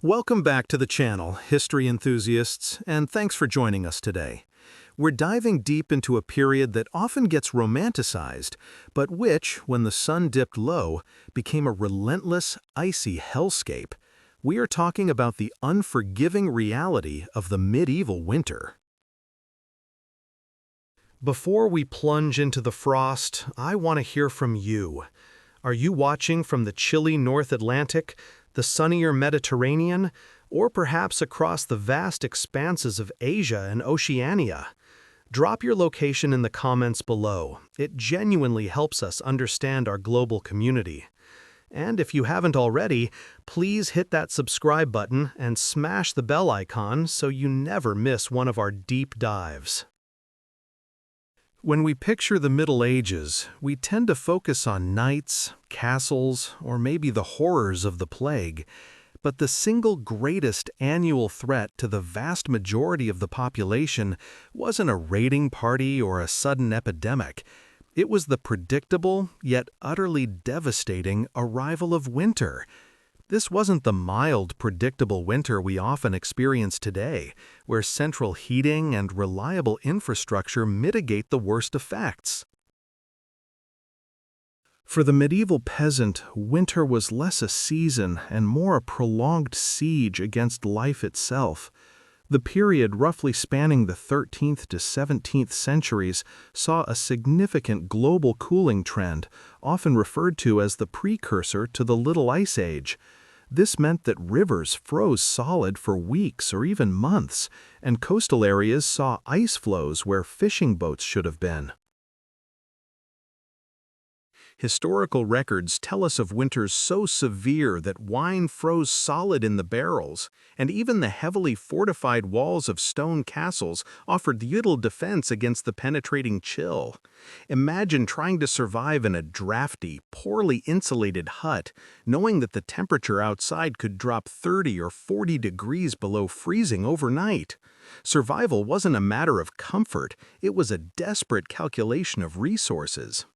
Welcome back to the channel, history enthusiasts, and thanks for joining us today. We're diving deep into a period that often gets romanticized, but which, when the sun dipped low, became a relentless, icy hellscape. We are talking about the unforgiving reality of the medieval winter. Before we plunge into the frost, I want to hear from you. Are you watching from the chilly North Atlantic, the sunnier Mediterranean, or perhaps across the vast expanses of Asia and Oceania? Drop your location in the comments below. It genuinely helps us understand our global community. And if you haven't already, please hit that subscribe button and smash the bell icon so you never miss one of our deep dives. When we picture the Middle Ages, we tend to focus on knights, castles, or maybe the horrors of the plague. But the single greatest annual threat to the vast majority of the population wasn't a raiding party or a sudden epidemic. It was the predictable, yet utterly devastating arrival of winter. This wasn't the mild, predictable winter we often experience today, where central heating and reliable infrastructure mitigate the worst effects. For the medieval peasant, winter was less a season and more a prolonged siege against life itself. The period roughly spanning the 13th to 17th centuries saw a significant global cooling trend, often referred to as the precursor to the Little Ice Age. This meant that rivers froze solid for weeks or even months, and coastal areas saw ice flows where fishing boats should have been. Historical records tell us of winters so severe that wine froze solid in the barrels, and even the heavily fortified walls of stone castles offered little defense against the penetrating chill. Imagine trying to survive in a drafty, poorly insulated hut, knowing that the temperature outside could drop 30 or 40 degrees below freezing overnight. Survival wasn't a matter of comfort, it was a desperate calculation of resources.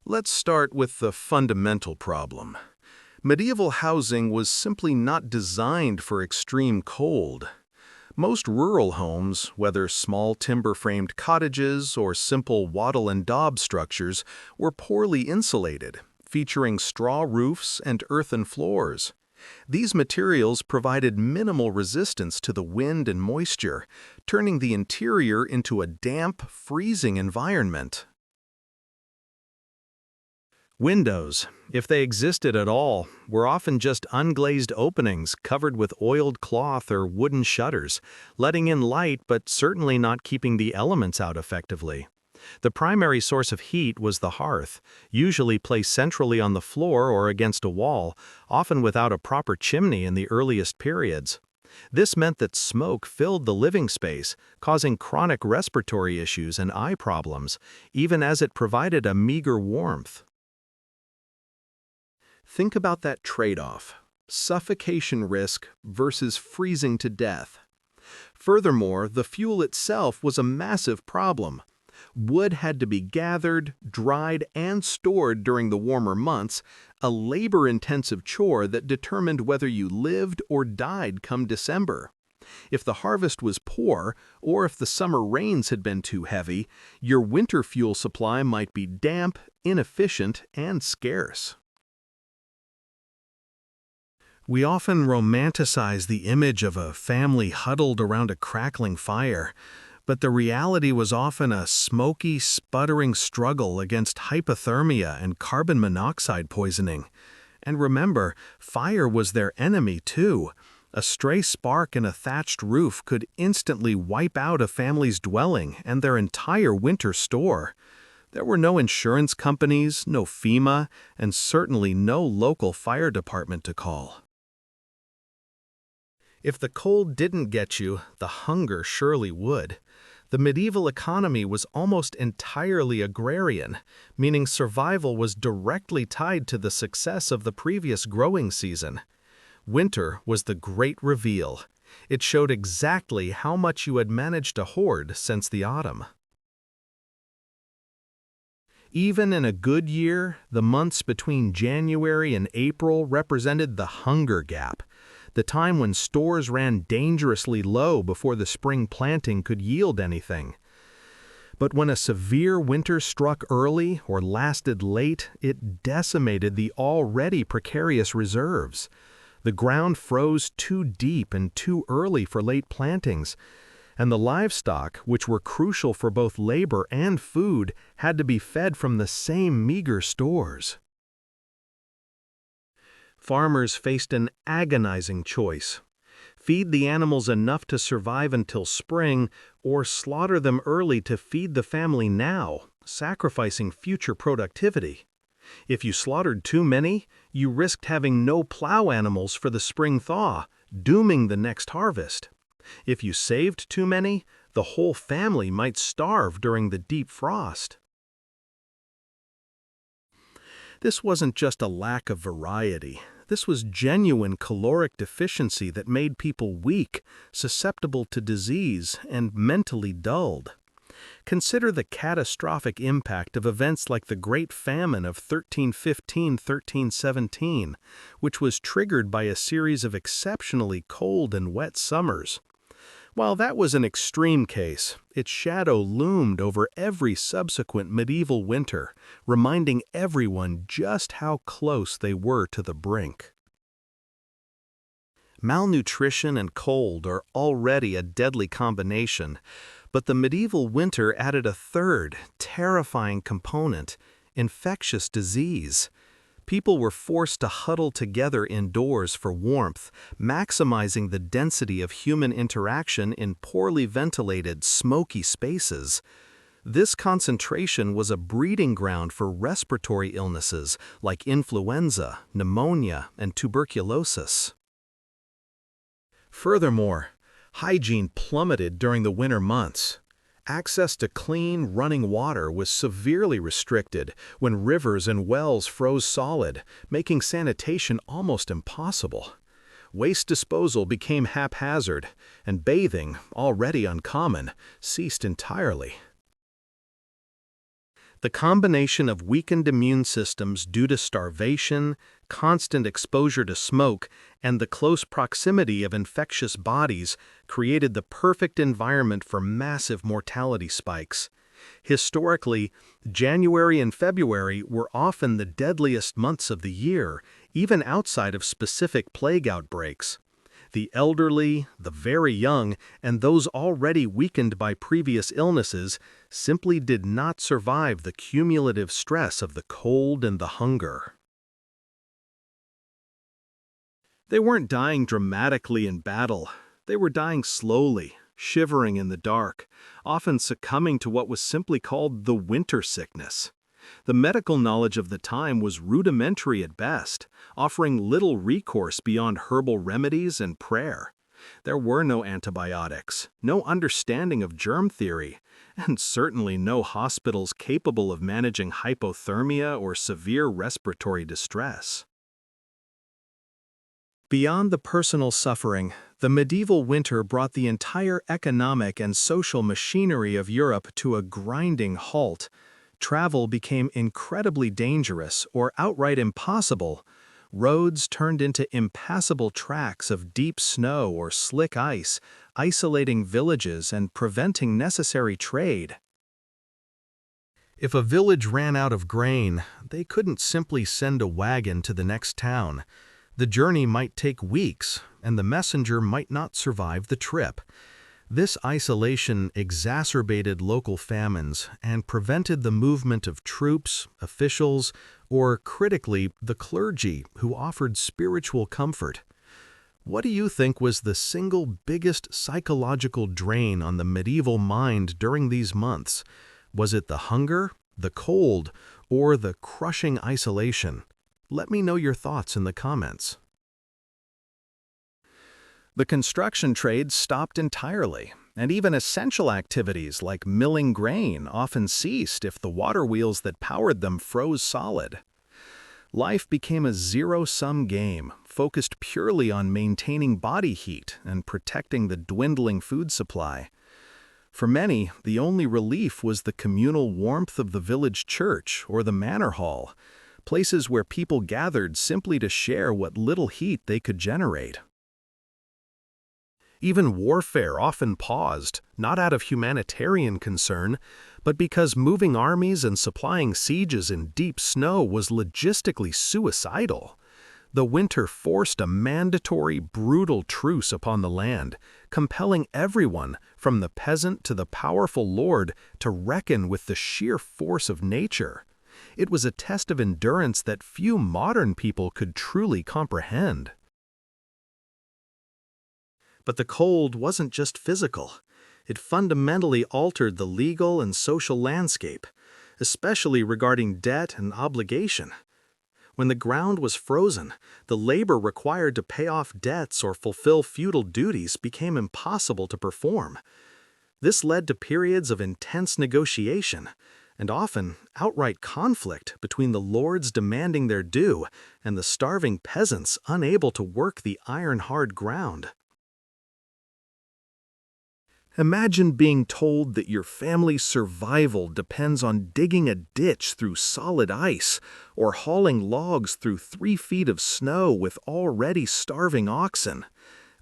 Let's start with the fundamental problem. Medieval housing was simply not designed for extreme cold. Most rural homes, whether small timber-framed cottages or simple wattle and daub structures, were poorly insulated, featuring straw roofs and earthen floors. These materials provided minimal resistance to the wind and moisture, turning the interior into a damp, freezing environment. Windows, if they existed at all, were often just unglazed openings covered with oiled cloth or wooden shutters, letting in light but certainly not keeping the elements out effectively. The primary source of heat was the hearth, usually placed centrally on the floor or against a wall, often without a proper chimney in the earliest periods. This meant that smoke filled the living space, causing chronic respiratory issues and eye problems, even as it provided a meager warmth. Think about that trade-off: suffocation risk versus freezing to death. Furthermore, the fuel itself was a massive problem. Wood had to be gathered, dried, and stored during the warmer months, a labor-intensive chore that determined whether you lived or died come December. If the harvest was poor, or if the summer rains had been too heavy, your winter fuel supply might be damp, inefficient, and scarce. We often romanticize the image of a family huddled around a crackling fire, but the reality was often a smoky, sputtering struggle against hypothermia and carbon monoxide poisoning. And remember, fire was their enemy too. A stray spark in a thatched roof could instantly wipe out a family's dwelling and their entire winter store. There were no insurance companies, no FEMA, and certainly no local fire department to call. If the cold didn't get you, the hunger surely would. The medieval economy was almost entirely agrarian, meaning survival was directly tied to the success of the previous growing season. Winter was the great reveal. It showed exactly how much you had managed to hoard since the autumn. Even in a good year, the months between January and April represented the hunger gap, the time when stores ran dangerously low before the spring planting could yield anything. But when a severe winter struck early or lasted late, it decimated the already precarious reserves. The ground froze too deep and too early for late plantings, and the livestock, which were crucial for both labor and food, had to be fed from the same meager stores. Farmers faced an agonizing choice: feed the animals enough to survive until spring, or slaughter them early to feed the family now, sacrificing future productivity. If you slaughtered too many, you risked having no plow animals for the spring thaw, dooming the next harvest. If you saved too many, the whole family might starve during the deep frost. This wasn't just a lack of variety. This was genuine caloric deficiency that made people weak, susceptible to disease, and mentally dulled. Consider the catastrophic impact of events like the Great Famine of 1315–1317, which was triggered by a series of exceptionally cold and wet summers. While that was an extreme case, its shadow loomed over every subsequent medieval winter, reminding everyone just how close they were to the brink. Malnutrition and cold are already a deadly combination, but the medieval winter added a third, terrifying component: infectious disease. People were forced to huddle together indoors for warmth, maximizing the density of human interaction in poorly ventilated, smoky spaces. This concentration was a breeding ground for respiratory illnesses like influenza, pneumonia, and tuberculosis. Furthermore, hygiene plummeted during the winter months. Access to clean, running water was severely restricted when rivers and wells froze solid, making sanitation almost impossible. Waste disposal became haphazard, and bathing, already uncommon, ceased entirely. The combination of weakened immune systems due to starvation, constant exposure to smoke, and the close proximity of infectious bodies created the perfect environment for massive mortality spikes. Historically, January and February were often the deadliest months of the year, even outside of specific plague outbreaks. The elderly, the very young, and those already weakened by previous illnesses simply did not survive the cumulative stress of the cold and the hunger. They weren't dying dramatically in battle. They were dying slowly, shivering in the dark, often succumbing to what was simply called the winter sickness. The medical knowledge of the time was rudimentary at best, offering little recourse beyond herbal remedies and prayer. There were no antibiotics, no understanding of germ theory, and certainly no hospitals capable of managing hypothermia or severe respiratory distress. Beyond the personal suffering, the medieval winter brought the entire economic and social machinery of Europe to a grinding halt. Travel became incredibly dangerous or outright impossible. Roads turned into impassable tracks of deep snow or slick ice, isolating villages and preventing necessary trade. If a village ran out of grain, they couldn't simply send a wagon to the next town. The journey might take weeks, and the messenger might not survive the trip. This isolation exacerbated local famines and prevented the movement of troops, officials, or, critically, the clergy, who offered spiritual comfort. What do you think was the single biggest psychological drain on the medieval mind during these months? Was it the hunger, the cold, or the crushing isolation? Let me know your thoughts in the comments. The construction trades stopped entirely, and even essential activities like milling grain often ceased if the water wheels that powered them froze solid. Life became a zero-sum game, focused purely on maintaining body heat and protecting the dwindling food supply. For many, the only relief was the communal warmth of the village church or the manor hall, places where people gathered simply to share what little heat they could generate. Even warfare often paused, not out of humanitarian concern, but because moving armies and supplying sieges in deep snow was logistically suicidal. The winter forced a mandatory, brutal truce upon the land, compelling everyone, from the peasant to the powerful lord, to reckon with the sheer force of nature. It was a test of endurance that few modern people could truly comprehend. But the cold wasn't just physical. It fundamentally altered the legal and social landscape, especially regarding debt and obligation. When the ground was frozen, the labor required to pay off debts or fulfill feudal duties became impossible to perform. This led to periods of intense negotiation, and often outright conflict between the lords demanding their due and the starving peasants unable to work the iron-hard ground. Imagine being told that your family's survival depends on digging a ditch through solid ice or hauling logs through 3 feet of snow with already starving oxen.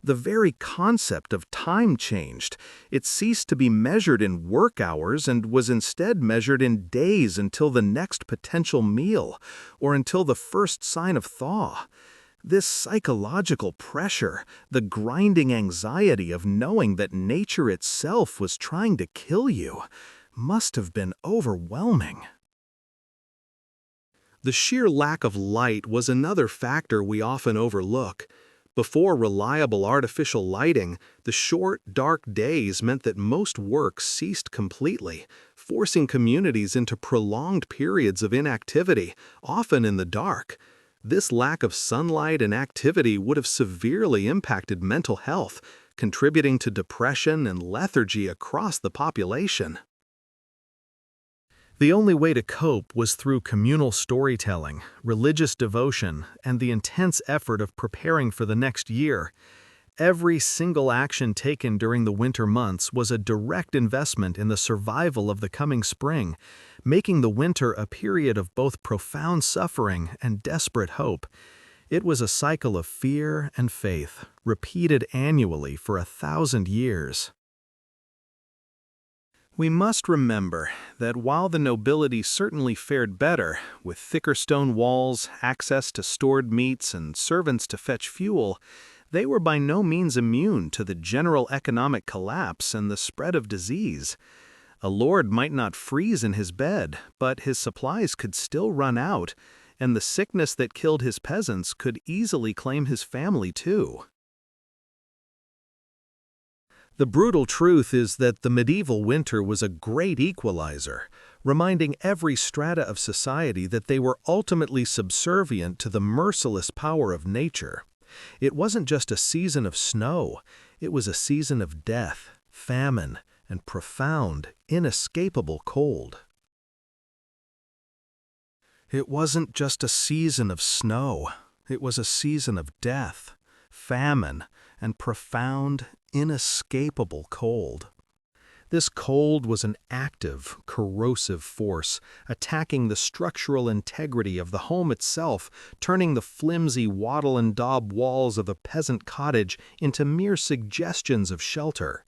The very concept of time changed. It ceased to be measured in work hours and was instead measured in days until the next potential meal or until the first sign of thaw. This psychological pressure, the grinding anxiety of knowing that nature itself was trying to kill you, must have been overwhelming. The sheer lack of light was another factor we often overlook. Before reliable artificial lighting, the short, dark days meant that most work ceased completely, forcing communities into prolonged periods of inactivity, often in the dark. This lack of sunlight and activity would have severely impacted mental health, contributing to depression and lethargy across the population. The only way to cope was through communal storytelling, religious devotion, and the intense effort of preparing for the next year. Every single action taken during the winter months was a direct investment in the survival of the coming spring, making the winter a period of both profound suffering and desperate hope. It was a cycle of fear and faith, repeated annually for 1,000 years. We must remember that while the nobility certainly fared better, with thicker stone walls, access to stored meats, and servants to fetch fuel, they were by no means immune to the general economic collapse and the spread of disease. A lord might not freeze in his bed, but his supplies could still run out, and the sickness that killed his peasants could easily claim his family too. The brutal truth is that the medieval winter was a great equalizer, reminding every strata of society that they were ultimately subservient to the merciless power of nature. It wasn't just a season of snow, it was a season of death, famine, and profound, inescapable cold. It wasn't just a season of snow, it was a season of death, famine, and profound, inescapable cold. This cold was an active, corrosive force, attacking the structural integrity of the home itself, turning the flimsy wattle and daub walls of the peasant cottage into mere suggestions of shelter.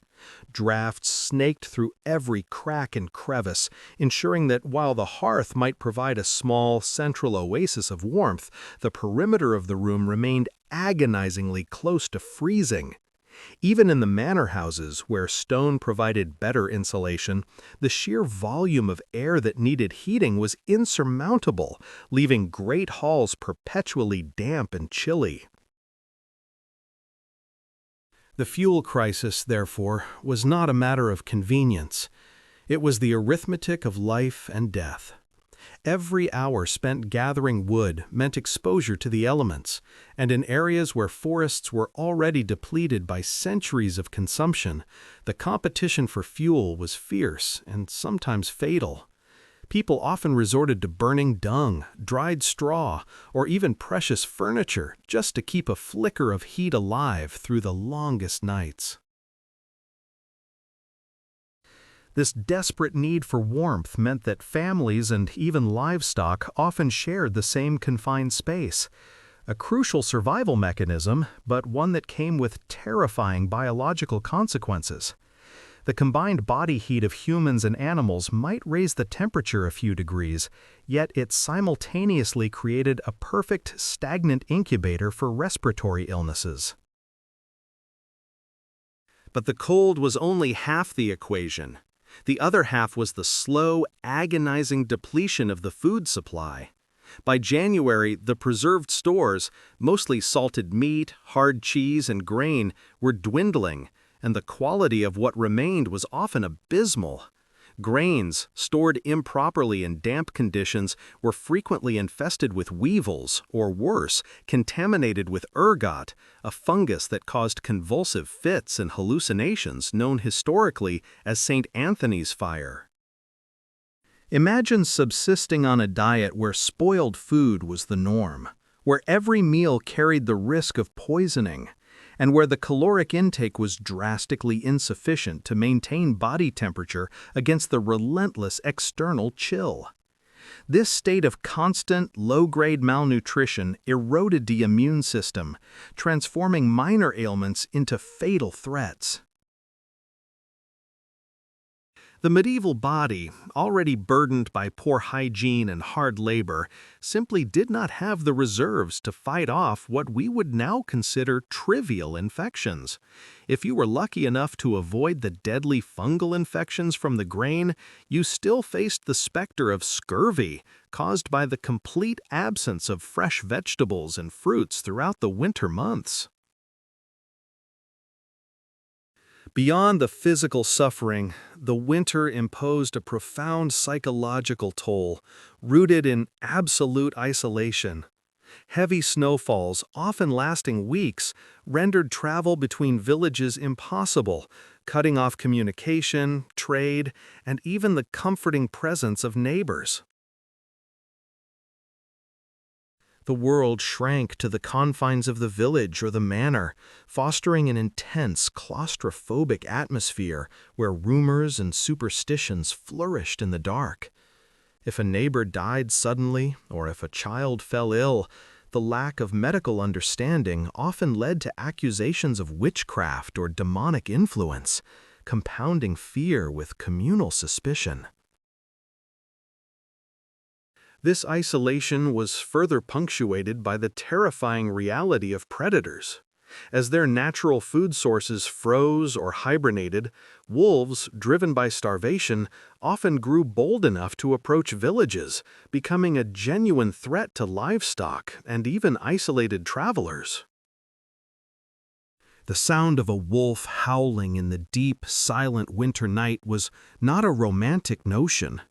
Drafts snaked through every crack and crevice, ensuring that while the hearth might provide a small, central oasis of warmth, the perimeter of the room remained agonizingly close to freezing. Even in the manor houses, where stone provided better insulation, the sheer volume of air that needed heating was insurmountable, leaving great halls perpetually damp and chilly. The fuel crisis, therefore, was not a matter of convenience. It was the arithmetic of life and death. Every hour spent gathering wood meant exposure to the elements, and in areas where forests were already depleted by centuries of consumption, the competition for fuel was fierce and sometimes fatal. People often resorted to burning dung, dried straw, or even precious furniture just to keep a flicker of heat alive through the longest nights. This desperate need for warmth meant that families and even livestock often shared the same confined space. A crucial survival mechanism, but one that came with terrifying biological consequences. The combined body heat of humans and animals might raise the temperature a few degrees, yet it simultaneously created a perfect stagnant incubator for respiratory illnesses. But the cold was only half the equation. The other half was the slow, agonizing depletion of the food supply. By January, the preserved stores, mostly salted meat, hard cheese, and grain, were dwindling, and the quality of what remained was often abysmal. Grains, stored improperly in damp conditions, were frequently infested with weevils, or worse, contaminated with ergot, a fungus that caused convulsive fits and hallucinations known historically as St. Anthony's fire. Imagine subsisting on a diet where spoiled food was the norm, where every meal carried the risk of poisoning, and where the caloric intake was drastically insufficient to maintain body temperature against the relentless external chill. This state of constant, low-grade malnutrition eroded the immune system, transforming minor ailments into fatal threats. The medieval body, already burdened by poor hygiene and hard labor, simply did not have the reserves to fight off what we would now consider trivial infections. If you were lucky enough to avoid the deadly fungal infections from the grain, you still faced the specter of scurvy, caused by the complete absence of fresh vegetables and fruits throughout the winter months. Beyond the physical suffering, the winter imposed a profound psychological toll, rooted in absolute isolation. Heavy snowfalls, often lasting weeks, rendered travel between villages impossible, cutting off communication, trade, and even the comforting presence of neighbors. The world shrank to the confines of the village or the manor, fostering an intense, claustrophobic atmosphere where rumors and superstitions flourished in the dark. If a neighbor died suddenly, or if a child fell ill, the lack of medical understanding often led to accusations of witchcraft or demonic influence, compounding fear with communal suspicion. This isolation was further punctuated by the terrifying reality of predators. As their natural food sources froze or hibernated, wolves, driven by starvation, often grew bold enough to approach villages, becoming a genuine threat to livestock and even isolated travelers. The sound of a wolf howling in the deep, silent winter night was not a romantic notion.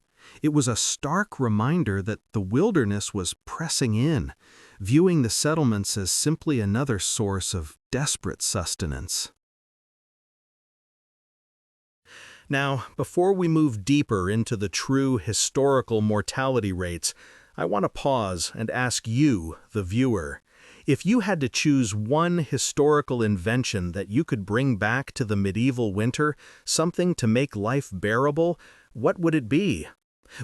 It was a stark reminder that the wilderness was pressing in, viewing the settlements as simply another source of desperate sustenance. Now, before we move deeper into the true historical mortality rates, I want to pause and ask you, the viewer, if you had to choose one historical invention that you could bring back to the medieval winter, something to make life bearable, what would it be?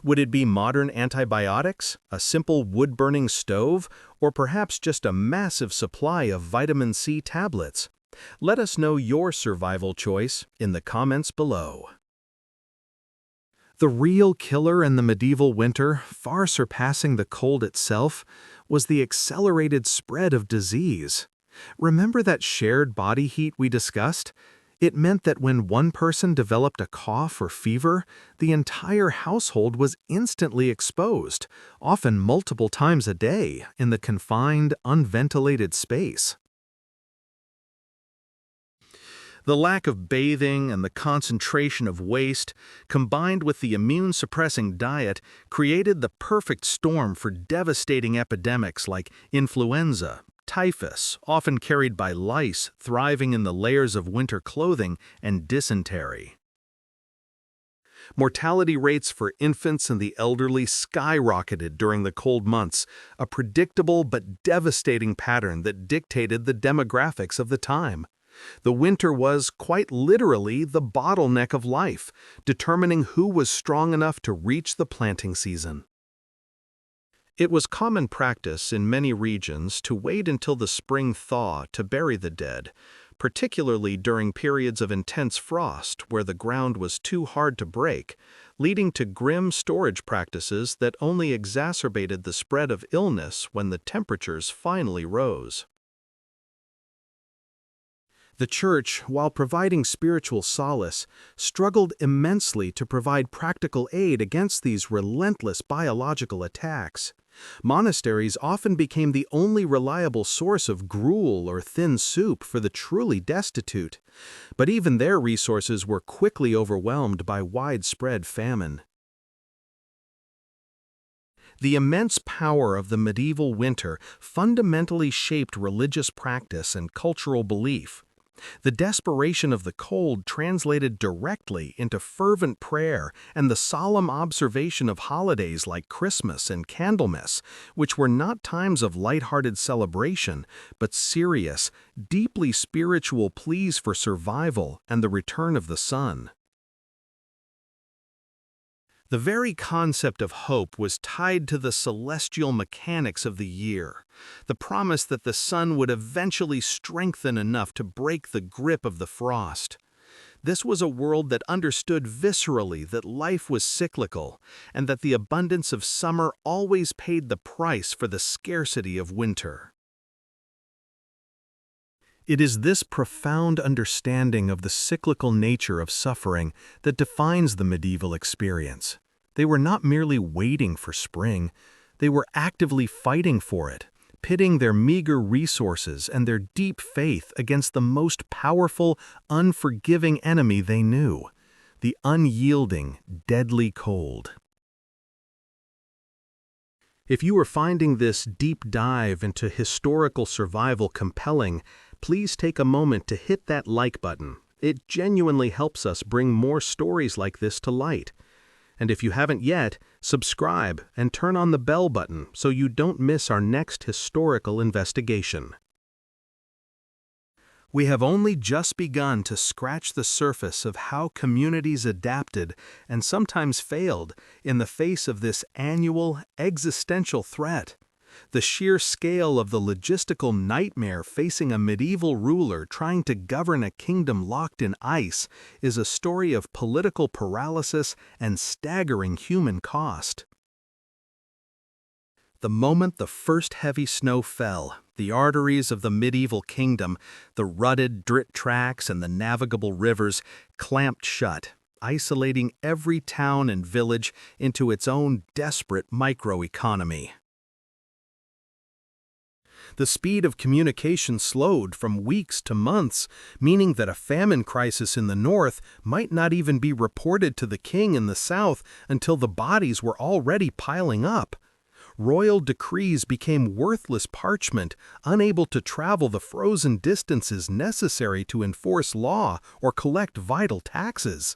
Would it be modern antibiotics, a simple wood-burning stove, or perhaps just a massive supply of vitamin C tablets? Let us know your survival choice in the comments below. The real killer in the medieval winter, far surpassing the cold itself, was the accelerated spread of disease. Remember that shared body heat we discussed? It meant that when one person developed a cough or fever, the entire household was instantly exposed, often multiple times a day, in the confined, unventilated space. The lack of bathing and the concentration of waste, combined with the immune-suppressing diet, created the perfect storm for devastating epidemics like influenza, typhus, often carried by lice thriving in the layers of winter clothing, and dysentery. Mortality rates for infants and the elderly skyrocketed during the cold months, a predictable but devastating pattern that dictated the demographics of the time. The winter was, quite literally, the bottleneck of life, determining who was strong enough to reach the planting season. It was common practice in many regions to wait until the spring thaw to bury the dead, particularly during periods of intense frost where the ground was too hard to break, leading to grim storage practices that only exacerbated the spread of illness when the temperatures finally rose. The Church, while providing spiritual solace, struggled immensely to provide practical aid against these relentless biological attacks. Monasteries often became the only reliable source of gruel or thin soup for the truly destitute, but even their resources were quickly overwhelmed by widespread famine. The immense power of the medieval winter fundamentally shaped religious practice and cultural belief. The desperation of the cold translated directly into fervent prayer and the solemn observation of holidays like Christmas and Candlemas, which were not times of lighthearted celebration, but serious, deeply spiritual pleas for survival and the return of the sun. The very concept of hope was tied to the celestial mechanics of the year, the promise that the sun would eventually strengthen enough to break the grip of the frost. This was a world that understood viscerally that life was cyclical, and that the abundance of summer always paid the price for the scarcity of winter. It is this profound understanding of the cyclical nature of suffering that defines the medieval experience. They were not merely waiting for spring, they were actively fighting for it, pitting their meager resources and their deep faith against the most powerful, unforgiving enemy they knew, the unyielding, deadly cold. If you are finding this deep dive into historical survival compelling, please take a moment to hit that like button. It genuinely helps us bring more stories like this to light. And if you haven't yet, subscribe and turn on the bell button so you don't miss our next historical investigation. We have only just begun to scratch the surface of how communities adapted and sometimes failed in the face of this annual existential threat. The sheer scale of the logistical nightmare facing a medieval ruler trying to govern a kingdom locked in ice is a story of political paralysis and staggering human cost. The moment the first heavy snow fell, the arteries of the medieval kingdom, the rutted dirt tracks and the navigable rivers, clamped shut, isolating every town and village into its own desperate microeconomy. The speed of communication slowed from weeks to months, meaning that a famine crisis in the north might not even be reported to the king in the south until the bodies were already piling up. Royal decrees became worthless parchment, unable to travel the frozen distances necessary to enforce law or collect vital taxes.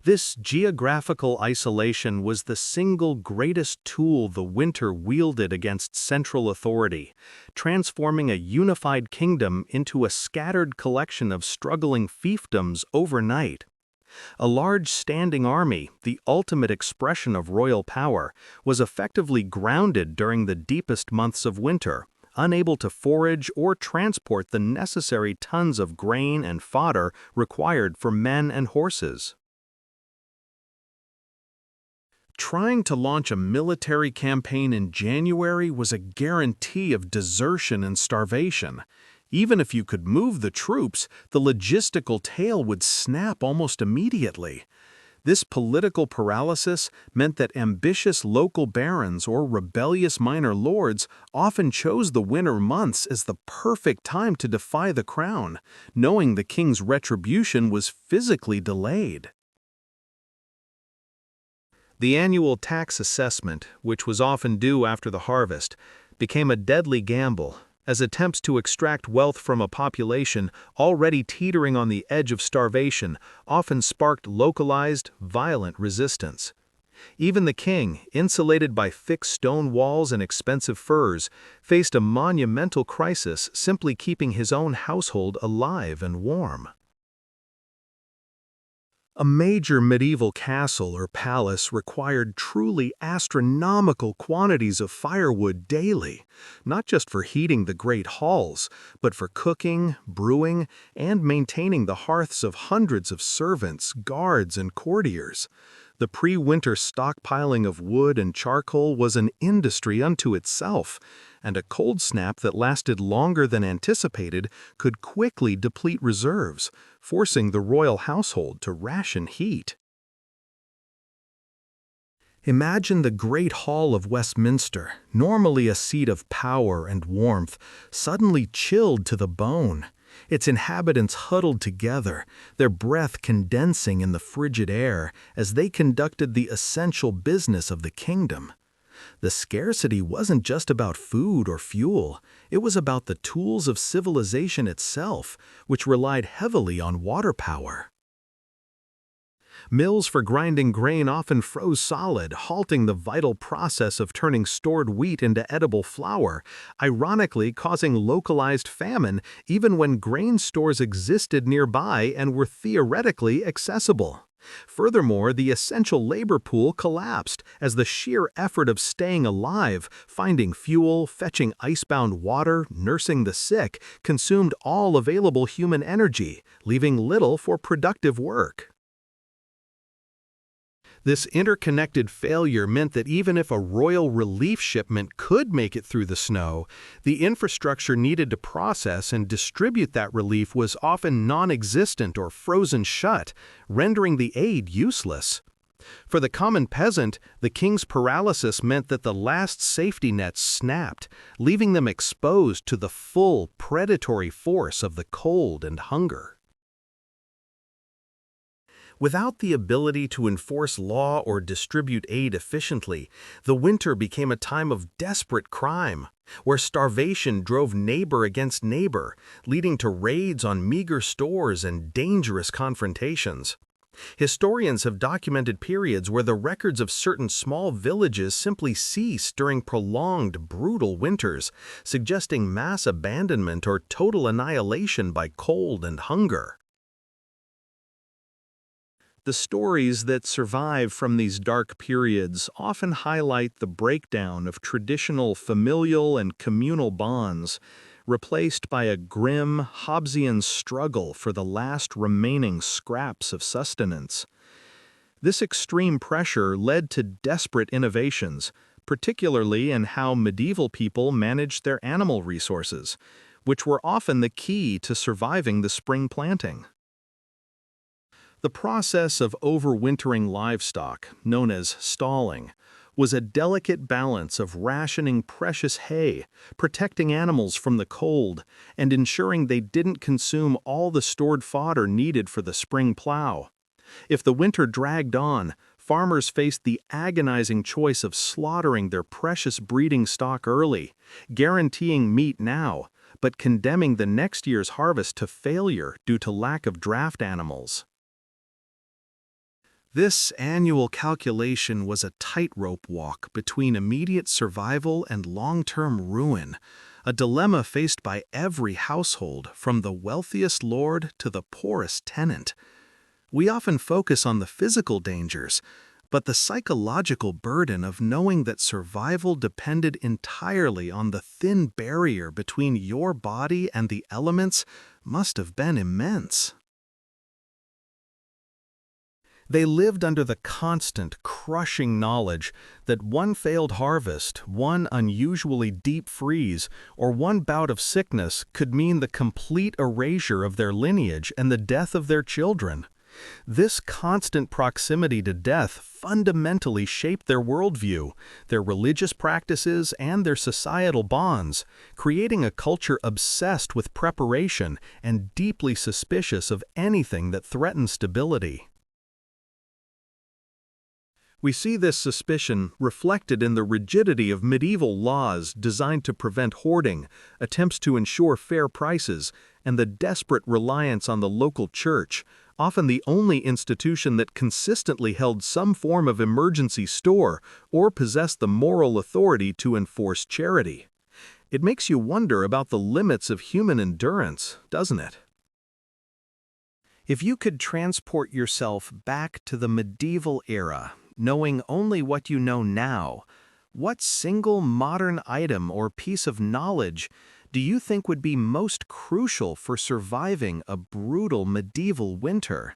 This geographical isolation was the single greatest tool the winter wielded against central authority, transforming a unified kingdom into a scattered collection of struggling fiefdoms overnight. A large standing army, the ultimate expression of royal power, was effectively grounded during the deepest months of winter, unable to forage or transport the necessary tons of grain and fodder required for men and horses. Trying to launch a military campaign in January was a guarantee of desertion and starvation. Even if you could move the troops, the logistical tail would snap almost immediately. This political paralysis meant that ambitious local barons or rebellious minor lords often chose the winter months as the perfect time to defy the crown, knowing the king's retribution was physically delayed. The annual tax assessment, which was often due after the harvest, became a deadly gamble, as attempts to extract wealth from a population already teetering on the edge of starvation often sparked localized, violent resistance. Even the king, insulated by thick stone walls and expensive furs, faced a monumental crisis simply keeping his own household alive and warm. A major medieval castle or palace required truly astronomical quantities of firewood daily, not just for heating the great halls, but for cooking, brewing, and maintaining the hearths of hundreds of servants, guards, and courtiers. The pre-winter stockpiling of wood and charcoal was an industry unto itself, and a cold snap that lasted longer than anticipated could quickly deplete reserves, forcing the royal household to ration heat. Imagine the Great Hall of Westminster, normally a seat of power and warmth, suddenly chilled to the bone. Its inhabitants huddled together, their breath condensing in the frigid air as they conducted the essential business of the kingdom. The scarcity wasn't just about food or fuel, it was about the tools of civilization itself, which relied heavily on water power. Mills for grinding grain often froze solid, halting the vital process of turning stored wheat into edible flour, ironically causing localized famine even when grain stores existed nearby and were theoretically accessible. Furthermore, the essential labor pool collapsed as the sheer effort of staying alive, finding fuel, fetching icebound water, nursing the sick, consumed all available human energy, leaving little for productive work. This interconnected failure meant that even if a royal relief shipment could make it through the snow, the infrastructure needed to process and distribute that relief was often non-existent or frozen shut, rendering the aid useless. For the common peasant, the king's paralysis meant that the last safety nets snapped, leaving them exposed to the full predatory force of the cold and hunger. Without the ability to enforce law or distribute aid efficiently, the winter became a time of desperate crime, where starvation drove neighbor against neighbor, leading to raids on meager stores and dangerous confrontations. Historians have documented periods where the records of certain small villages simply ceased during prolonged, brutal winters, suggesting mass abandonment or total annihilation by cold and hunger. The stories that survive from these dark periods often highlight the breakdown of traditional familial and communal bonds, replaced by a grim, Hobbesian struggle for the last remaining scraps of sustenance. This extreme pressure led to desperate innovations, particularly in how medieval people managed their animal resources, which were often the key to surviving the spring planting. The process of overwintering livestock, known as stalling, was a delicate balance of rationing precious hay, protecting animals from the cold, and ensuring they didn't consume all the stored fodder needed for the spring plow. If the winter dragged on, farmers faced the agonizing choice of slaughtering their precious breeding stock early, guaranteeing meat now, but condemning the next year's harvest to failure due to lack of draft animals. This annual calculation was a tightrope walk between immediate survival and long-term ruin, a dilemma faced by every household, from the wealthiest lord to the poorest tenant. We often focus on the physical dangers, but the psychological burden of knowing that survival depended entirely on the thin barrier between your body and the elements must have been immense. They lived under the constant, crushing knowledge that one failed harvest, one unusually deep freeze, or one bout of sickness could mean the complete erasure of their lineage and the death of their children. This constant proximity to death fundamentally shaped their worldview, their religious practices, and their societal bonds, creating a culture obsessed with preparation and deeply suspicious of anything that threatened stability. We see this suspicion reflected in the rigidity of medieval laws designed to prevent hoarding, attempts to ensure fair prices, and the desperate reliance on the local church, often the only institution that consistently held some form of emergency store or possessed the moral authority to enforce charity. It makes you wonder about the limits of human endurance, doesn't it? If you could transport yourself back to the medieval era, knowing only what you know now, what single modern item or piece of knowledge do you think would be most crucial for surviving a brutal medieval winter?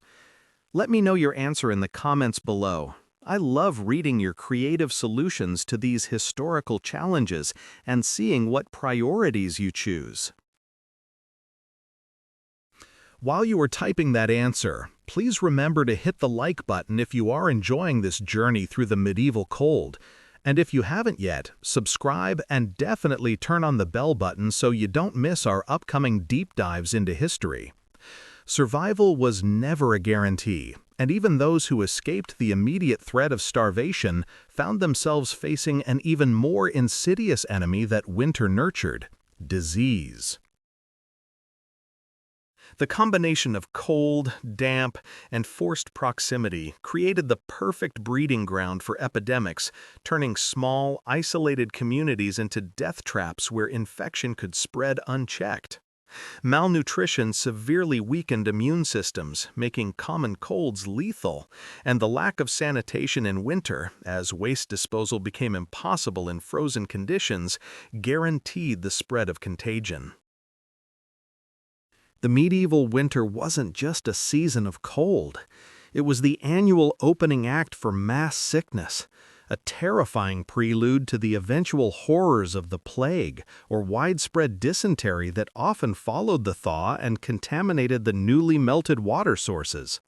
Let me know your answer in the comments below. I love reading your creative solutions to these historical challenges and seeing what priorities you choose. While you are typing that answer, please remember to hit the like button if you are enjoying this journey through the medieval cold. And if you haven't yet, subscribe and definitely turn on the bell button so you don't miss our upcoming deep dives into history. Survival was never a guarantee, and even those who escaped the immediate threat of starvation found themselves facing an even more insidious enemy that winter nurtured: disease. The combination of cold, damp, and forced proximity created the perfect breeding ground for epidemics, turning small, isolated communities into death traps where infection could spread unchecked. Malnutrition severely weakened immune systems, making common colds lethal, and the lack of sanitation in winter, as waste disposal became impossible in frozen conditions, guaranteed the spread of contagion. The medieval winter wasn't just a season of cold. It was the annual opening act for mass sickness, a terrifying prelude to the eventual horrors of the plague or widespread dysentery that often followed the thaw and contaminated the newly melted water sources.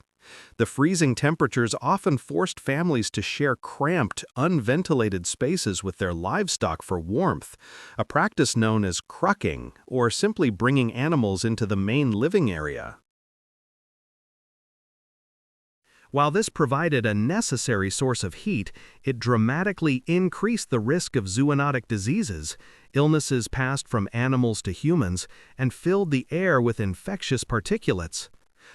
The freezing temperatures often forced families to share cramped, unventilated spaces with their livestock for warmth, a practice known as crucking, or simply bringing animals into the main living area. While this provided a necessary source of heat, it dramatically increased the risk of zoonotic diseases, illnesses passed from animals to humans, and filled the air with infectious particulates.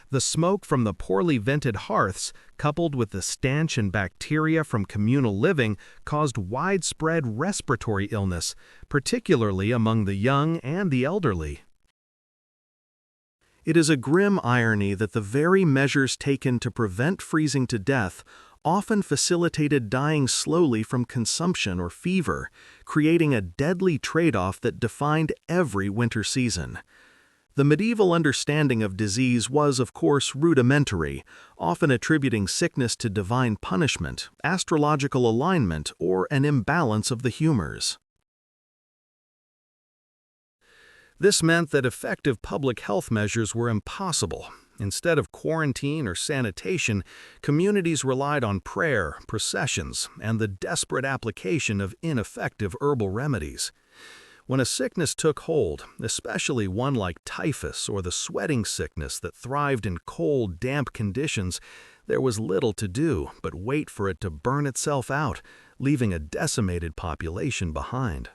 The smoke from the poorly vented hearths, coupled with the stench and bacteria from communal living, caused widespread respiratory illness, particularly among the young and the elderly. It is a grim irony that the very measures taken to prevent freezing to death often facilitated dying slowly from consumption or fever, creating a deadly trade-off that defined every winter season. The medieval understanding of disease was, of course, rudimentary, often attributing sickness to divine punishment, astrological alignment, or an imbalance of the humors. This meant that effective public health measures were impossible. Instead of quarantine or sanitation, communities relied on prayer, processions, and the desperate application of ineffective herbal remedies. When a sickness took hold, especially one like typhus or the sweating sickness that thrived in cold, damp conditions, there was little to do but wait for it to burn itself out, leaving a decimated population behind.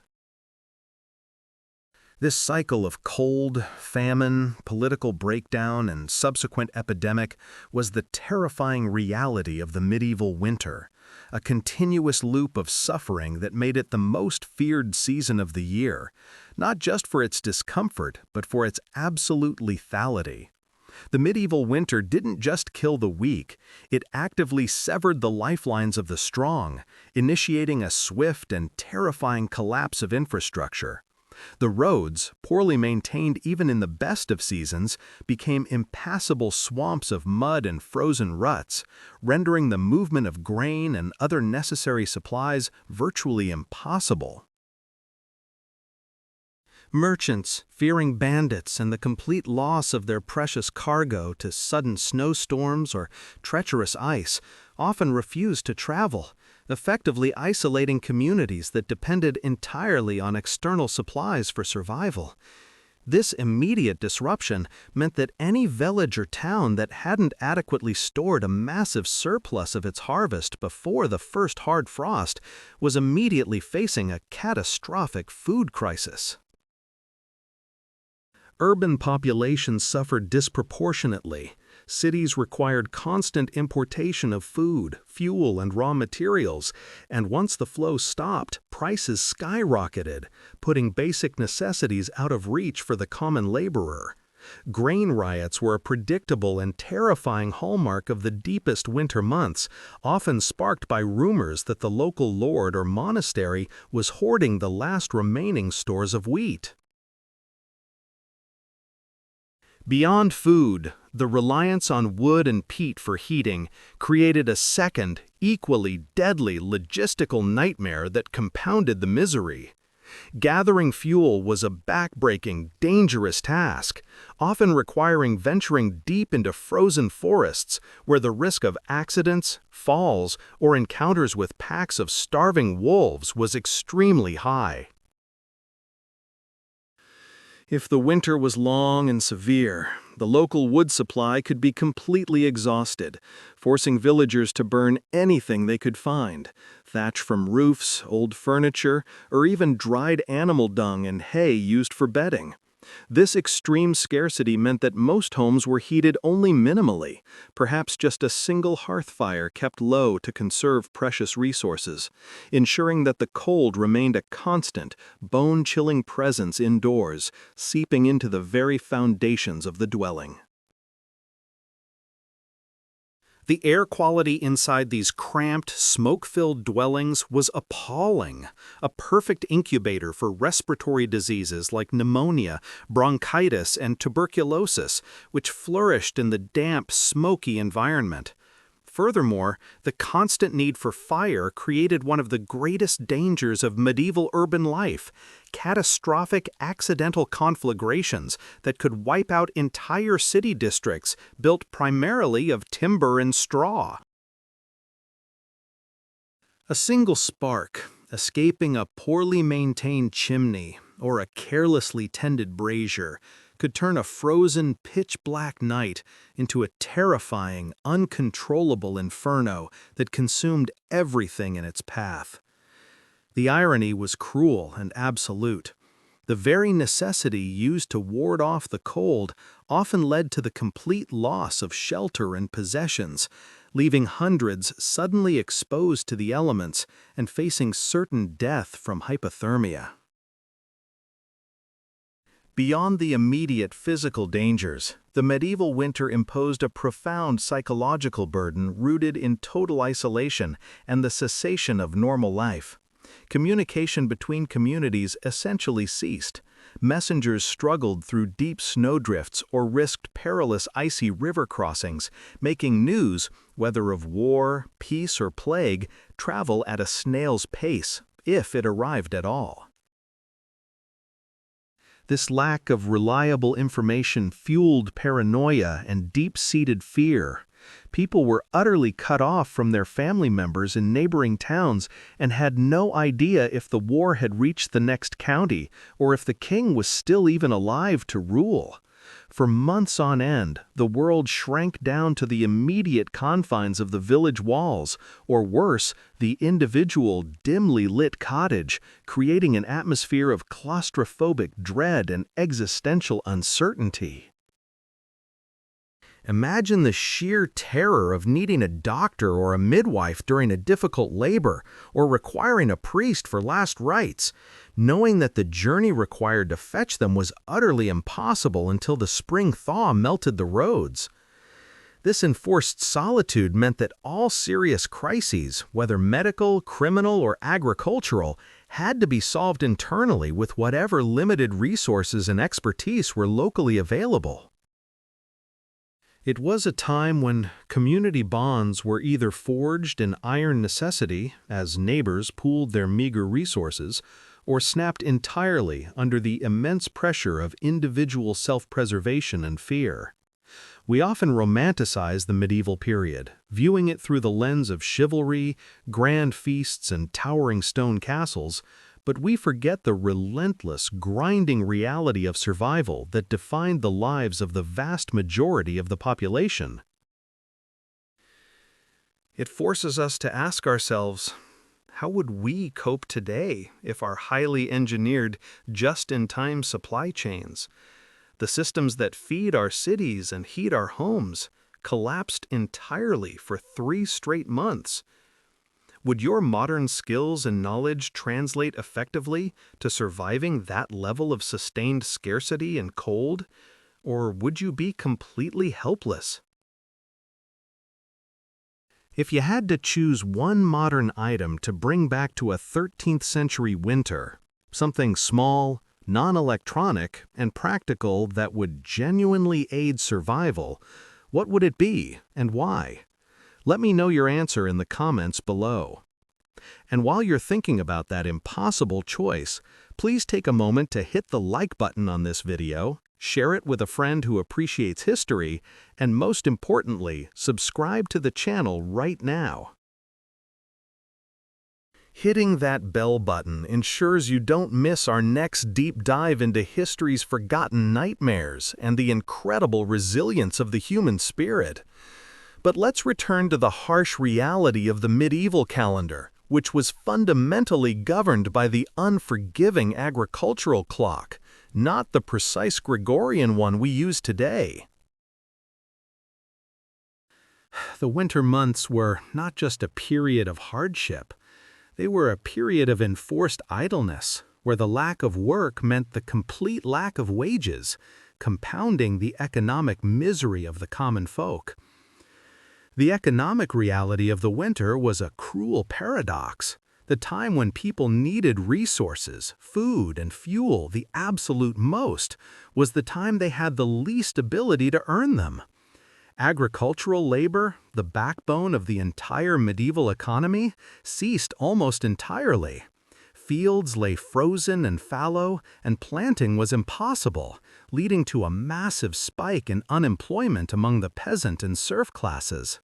This cycle of cold, famine, political breakdown, and subsequent epidemic was the terrifying reality of the medieval winter, a continuous loop of suffering that made it the most feared season of the year, not just for its discomfort, but for its absolute lethality. The medieval winter didn't just kill the weak, it actively severed the lifelines of the strong, initiating a swift and terrifying collapse of infrastructure. The roads, poorly maintained even in the best of seasons, became impassable swamps of mud and frozen ruts, rendering the movement of grain and other necessary supplies virtually impossible. Merchants, fearing bandits and the complete loss of their precious cargo to sudden snowstorms or treacherous ice, often refused to travel, effectively isolating communities that depended entirely on external supplies for survival. This immediate disruption meant that any village or town that hadn't adequately stored a massive surplus of its harvest before the first hard frost was immediately facing a catastrophic food crisis. Urban populations suffered disproportionately. Cities required constant importation of food, fuel, and raw materials, and once the flow stopped, prices skyrocketed, putting basic necessities out of reach for the common laborer. Grain riots were a predictable and terrifying hallmark of the deepest winter months, often sparked by rumors that the local lord or monastery was hoarding the last remaining stores of wheat. Beyond food, the reliance on wood and peat for heating created a second, equally deadly logistical nightmare that compounded the misery. Gathering fuel was a back-breaking, dangerous task, often requiring venturing deep into frozen forests where the risk of accidents, falls, or encounters with packs of starving wolves was extremely high. If the winter was long and severe, the local wood supply could be completely exhausted, forcing villagers to burn anything they could find: thatch from roofs, old furniture, or even dried animal dung and hay used for bedding. This extreme scarcity meant that most homes were heated only minimally, perhaps just a single hearth fire kept low to conserve precious resources, ensuring that the cold remained a constant, bone-chilling presence indoors, seeping into the very foundations of the dwelling. The air quality inside these cramped, smoke-filled dwellings was appalling, a perfect incubator for respiratory diseases like pneumonia, bronchitis, and tuberculosis, which flourished in the damp, smoky environment. Furthermore, the constant need for fire created one of the greatest dangers of medieval urban life: catastrophic accidental conflagrations that could wipe out entire city districts built primarily of timber and straw. A single spark, escaping a poorly maintained chimney or a carelessly tended brazier, could turn a frozen, pitch-black night into a terrifying, uncontrollable inferno that consumed everything in its path. The irony was cruel and absolute. The very necessity used to ward off the cold often led to the complete loss of shelter and possessions, leaving hundreds suddenly exposed to the elements and facing certain death from hypothermia. Beyond the immediate physical dangers, the medieval winter imposed a profound psychological burden rooted in total isolation and the cessation of normal life. Communication between communities essentially ceased. Messengers struggled through deep snowdrifts or risked perilous icy river crossings, making news, whether of war, peace, or plague, travel at a snail's pace, if it arrived at all. This lack of reliable information fueled paranoia and deep-seated fear. People were utterly cut off from their family members in neighboring towns and had no idea if the war had reached the next county or if the king was still even alive to rule. For months on end, the world shrank down to the immediate confines of the village walls, or worse, the individual, dimly lit cottage, creating an atmosphere of claustrophobic dread and existential uncertainty. Imagine the sheer terror of needing a doctor or a midwife during a difficult labor, or requiring a priest for last rites, knowing that the journey required to fetch them was utterly impossible until the spring thaw melted the roads. This enforced solitude meant that all serious crises, whether medical, criminal, or agricultural, had to be solved internally with whatever limited resources and expertise were locally available. It was a time when community bonds were either forged in iron necessity, as neighbors pooled their meager resources, or snapped entirely under the immense pressure of individual self-preservation and fear. We often romanticize the medieval period, viewing it through the lens of chivalry, grand feasts, and towering stone castles, but we forget the relentless, grinding reality of survival that defined the lives of the vast majority of the population. It forces us to ask ourselves, how would we cope today if our highly engineered, just-in-time supply chains, the systems that feed our cities and heat our homes, collapsed entirely for 3 straight months. Would your modern skills and knowledge translate effectively to surviving that level of sustained scarcity and cold? Or would you be completely helpless? If you had to choose one modern item to bring back to a 13th century winter, something small, non-electronic, and practical that would genuinely aid survival, what would it be and why? Let me know your answer in the comments below. And while you're thinking about that impossible choice, please take a moment to hit the like button on this video, share it with a friend who appreciates history, and most importantly, subscribe to the channel right now. Hitting that bell button ensures you don't miss our next deep dive into history's forgotten nightmares and the incredible resilience of the human spirit. But let's return to the harsh reality of the medieval calendar, which was fundamentally governed by the unforgiving agricultural clock, not the precise Gregorian one we use today. The winter months were not just a period of hardship. They were a period of enforced idleness, where the lack of work meant the complete lack of wages, compounding the economic misery of the common folk. The economic reality of the winter was a cruel paradox. The time when people needed resources, food, and fuel the absolute most was the time they had the least ability to earn them. Agricultural labor, the backbone of the entire medieval economy, ceased almost entirely. Fields lay frozen and fallow, and planting was impossible, leading to a massive spike in unemployment among the peasant and serf classes.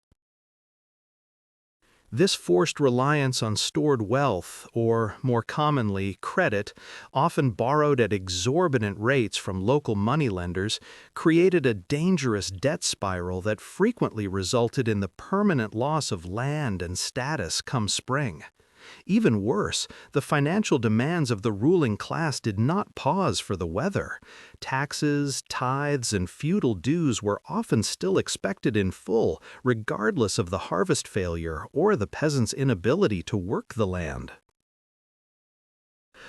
This forced reliance on stored wealth, or more commonly, credit, often borrowed at exorbitant rates from local moneylenders, created a dangerous debt spiral that frequently resulted in the permanent loss of land and status come spring. Even worse, the financial demands of the ruling class did not pause for the weather. Taxes, tithes, and feudal dues were often still expected in full, regardless of the harvest failure or the peasants' inability to work the land.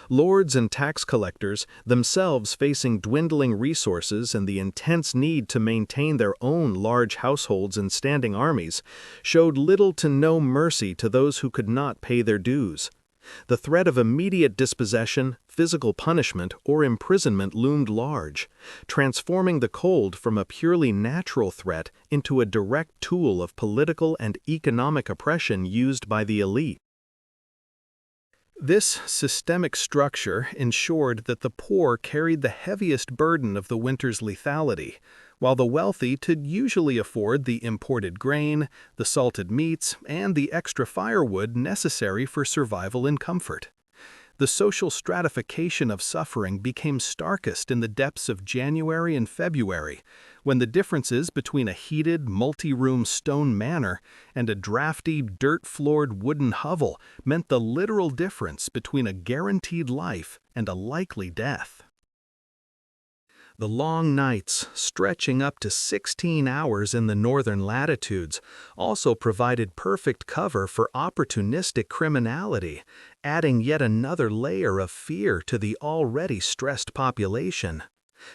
Lords and tax collectors, themselves facing dwindling resources and the intense need to maintain their own large households and standing armies, showed little to no mercy to those who could not pay their dues. The threat of immediate dispossession, physical punishment, or imprisonment loomed large, transforming the cold from a purely natural threat into a direct tool of political and economic oppression used by the elite. This systemic structure ensured that the poor carried the heaviest burden of the winter's lethality, while the wealthy could usually afford the imported grain, the salted meats, and the extra firewood necessary for survival in comfort. The social stratification of suffering became starkest in the depths of January and February, when the differences between a heated, multi-room stone manor and a drafty, dirt-floored wooden hovel meant the literal difference between a guaranteed life and a likely death. The long nights, stretching up to 16 hours in the northern latitudes, also provided perfect cover for opportunistic criminality, adding yet another layer of fear to the already stressed population.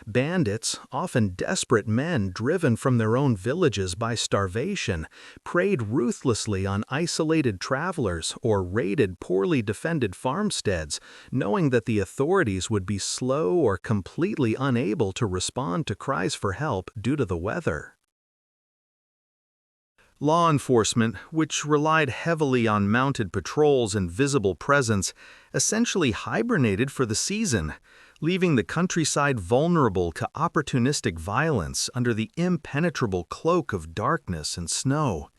Bandits, often desperate men driven from their own villages by starvation, preyed ruthlessly on isolated travelers or raided poorly defended farmsteads, knowing that the authorities would be slow or completely unable to respond to cries for help due to the weather. Law enforcement, which relied heavily on mounted patrols and visible presence, essentially hibernated for the season, leaving the countryside vulnerable to opportunistic violence under the impenetrable cloak of darkness and snow.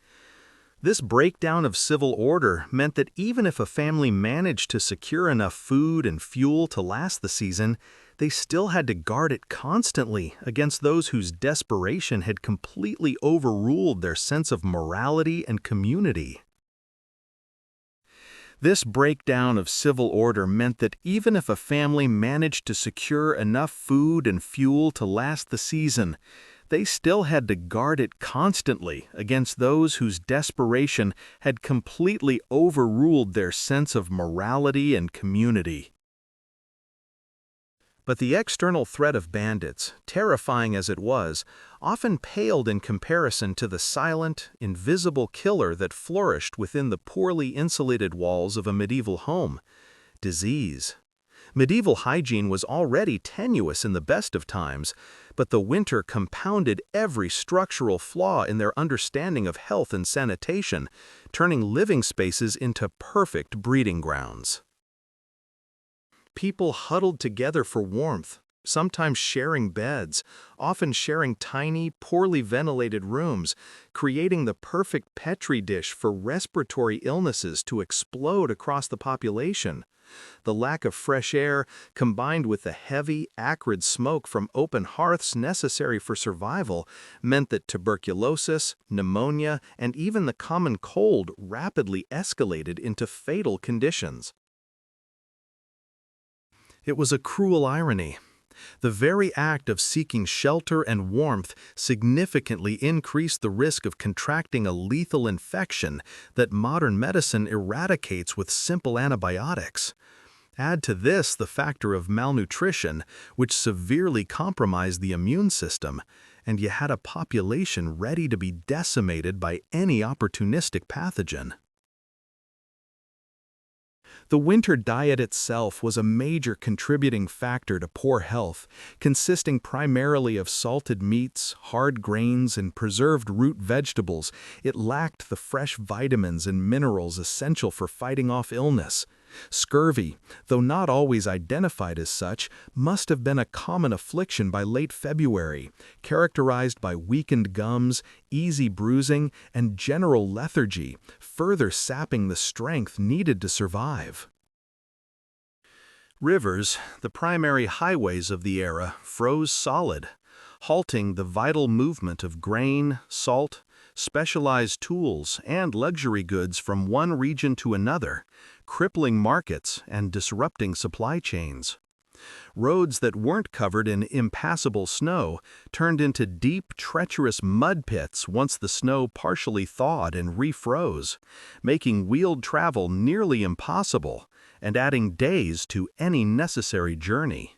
This breakdown of civil order meant that even if a family managed to secure enough food and fuel to last the season, they still had to guard it constantly against those whose desperation had completely overruled their sense of morality and community. This breakdown of civil order meant that even if a family managed to secure enough food and fuel to last the season, they still had to guard it constantly against those whose desperation had completely overruled their sense of morality and community. But the external threat of bandits, terrifying as it was, often paled in comparison to the silent, invisible killer that flourished within the poorly insulated walls of a medieval home: disease. Medieval hygiene was already tenuous in the best of times, but the winter compounded every structural flaw in their understanding of health and sanitation, turning living spaces into perfect breeding grounds. People huddled together for warmth, sometimes sharing beds, often sharing tiny, poorly ventilated rooms, creating the perfect petri dish for respiratory illnesses to explode across the population. The lack of fresh air, combined with the heavy, acrid smoke from open hearths necessary for survival, meant that tuberculosis, pneumonia, and even the common cold rapidly escalated into fatal conditions. It was a cruel irony. The very act of seeking shelter and warmth significantly increased the risk of contracting a lethal infection that modern medicine eradicates with simple antibiotics. Add to this the factor of malnutrition, which severely compromised the immune system, and you had a population ready to be decimated by any opportunistic pathogen. The winter diet itself was a major contributing factor to poor health, consisting primarily of salted meats, hard grains, and preserved root vegetables. It lacked the fresh vitamins and minerals essential for fighting off illness. Scurvy, though not always identified as such, must have been a common affliction by late February, characterized by weakened gums, easy bruising, and general lethargy, further sapping the strength needed to survive. Rivers, the primary highways of the era, froze solid, halting the vital movement of grain, salt, specialized tools, and luxury goods from one region to another, crippling markets and disrupting supply chains. Roads that weren't covered in impassable snow turned into deep, treacherous mud pits once the snow partially thawed and refroze, making wheeled travel nearly impossible and adding days to any necessary journey.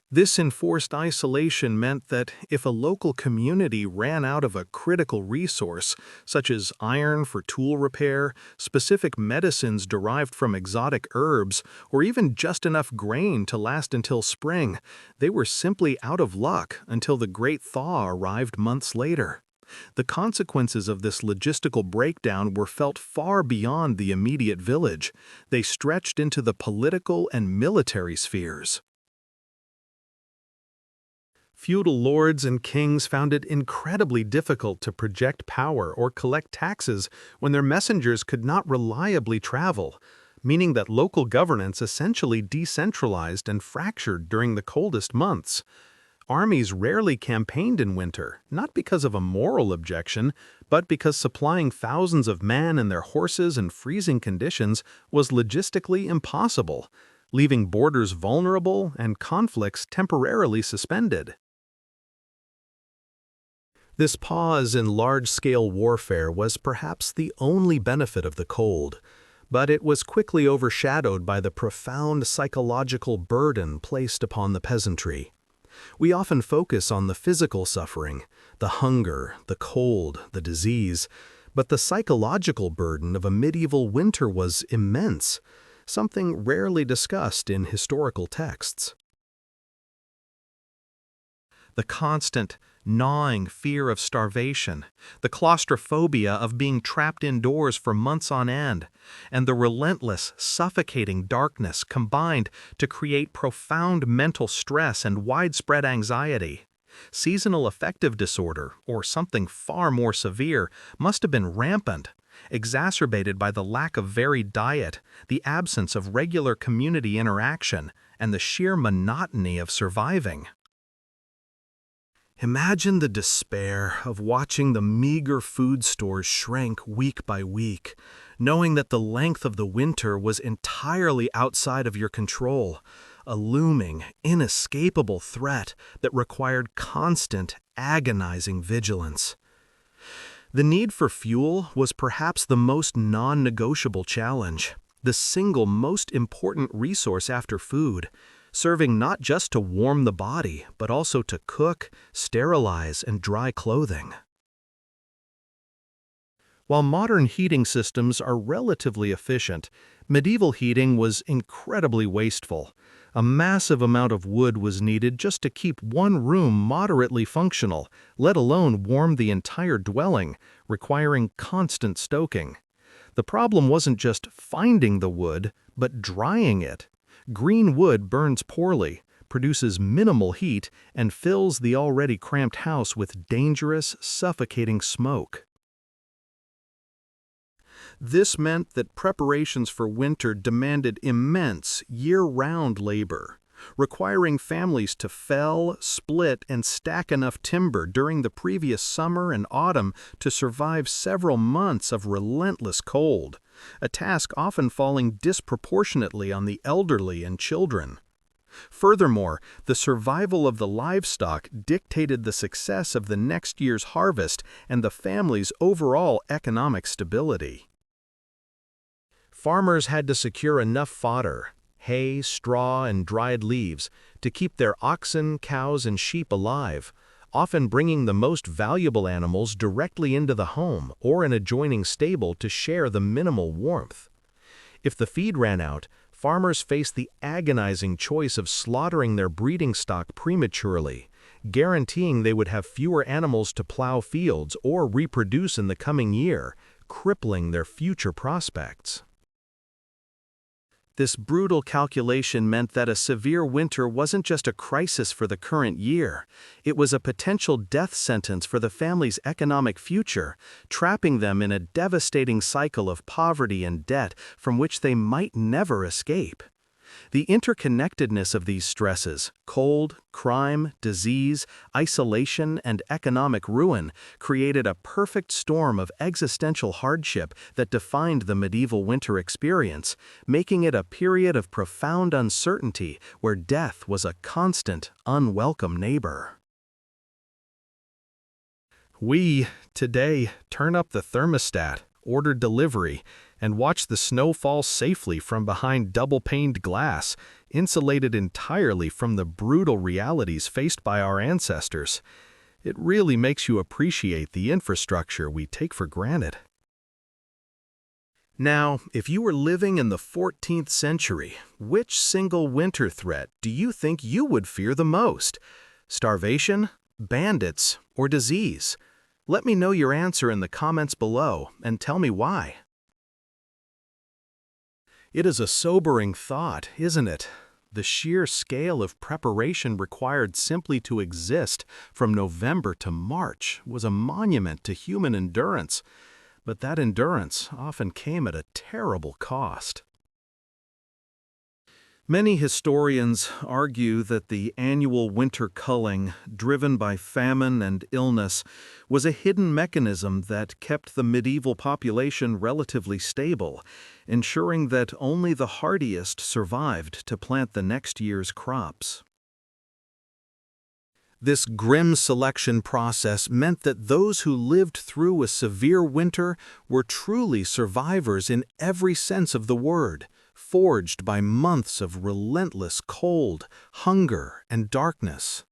This enforced isolation meant that if a local community ran out of a critical resource, such as iron for tool repair, specific medicines derived from exotic herbs, or even just enough grain to last until spring, they were simply out of luck until the Great Thaw arrived months later. The consequences of this logistical breakdown were felt far beyond the immediate village. They stretched into the political and military spheres. Feudal lords and kings found it incredibly difficult to project power or collect taxes when their messengers could not reliably travel, meaning that local governance essentially decentralized and fractured during the coldest months. Armies rarely campaigned in winter, not because of a moral objection, but because supplying thousands of men and their horses in freezing conditions was logistically impossible, leaving borders vulnerable and conflicts temporarily suspended. This pause in large-scale warfare was perhaps the only benefit of the cold, but it was quickly overshadowed by the profound psychological burden placed upon the peasantry. We often focus on the physical suffering, the hunger, the cold, the disease, but the psychological burden of a medieval winter was immense, something rarely discussed in historical texts. The constant, gnawing fear of starvation, the claustrophobia of being trapped indoors for months on end, and the relentless, suffocating darkness combined to create profound mental stress and widespread anxiety. Seasonal affective disorder, or something far more severe, must have been rampant, exacerbated by the lack of varied diet, the absence of regular community interaction, and the sheer monotony of surviving. Imagine the despair of watching the meager food stores shrink week by week, knowing that the length of the winter was entirely outside of your control, a looming, inescapable threat that required constant, agonizing vigilance. The need for fuel was perhaps the most non-negotiable challenge, the single most important resource after food, serving not just to warm the body, but also to cook, sterilize, and dry clothing. While modern heating systems are relatively efficient, medieval heating was incredibly wasteful. A massive amount of wood was needed just to keep one room moderately functional, let alone warm the entire dwelling, requiring constant stoking. The problem wasn't just finding the wood, but drying it. Green wood burns poorly, produces minimal heat, and fills the already cramped house with dangerous, suffocating smoke. This meant that preparations for winter demanded immense, year-round labor, requiring families to fell, split, and stack enough timber during the previous summer and autumn to survive several months of relentless cold, a task often falling disproportionately on the elderly and children. Furthermore, the survival of the livestock dictated the success of the next year's harvest and the family's overall economic stability. Farmers had to secure enough fodder, hay, straw, and dried leaves to keep their oxen, cows, and sheep alive, often bringing the most valuable animals directly into the home or an adjoining stable to share the minimal warmth. If the feed ran out, farmers faced the agonizing choice of slaughtering their breeding stock prematurely, guaranteeing they would have fewer animals to plow fields or reproduce in the coming year, crippling their future prospects. This brutal calculation meant that a severe winter wasn't just a crisis for the current year, it was a potential death sentence for the family's economic future, trapping them in a devastating cycle of poverty and debt from which they might never escape. The interconnectedness of these stresses, cold, crime, disease, isolation, and economic ruin, created a perfect storm of existential hardship that defined the medieval winter experience, making it a period of profound uncertainty where death was a constant, unwelcome neighbor. We, today, turn up the thermostat, order delivery, and watch the snow fall safely from behind double-paned glass, insulated entirely from the brutal realities faced by our ancestors. It really makes you appreciate the infrastructure we take for granted. Now, if you were living in the 14th century, which single winter threat do you think you would fear the most? Starvation, bandits, or disease? Let me know your answer in the comments below and tell me why. It is a sobering thought, isn't it? The sheer scale of preparation required simply to exist from November to March was a monument to human endurance, but that endurance often came at a terrible cost. Many historians argue that the annual winter culling, driven by famine and illness, was a hidden mechanism that kept the medieval population relatively stable, ensuring that only the hardiest survived to plant the next year's crops. This grim selection process meant that those who lived through a severe winter were truly survivors in every sense of the word, forged by months of relentless cold, hunger, and darkness.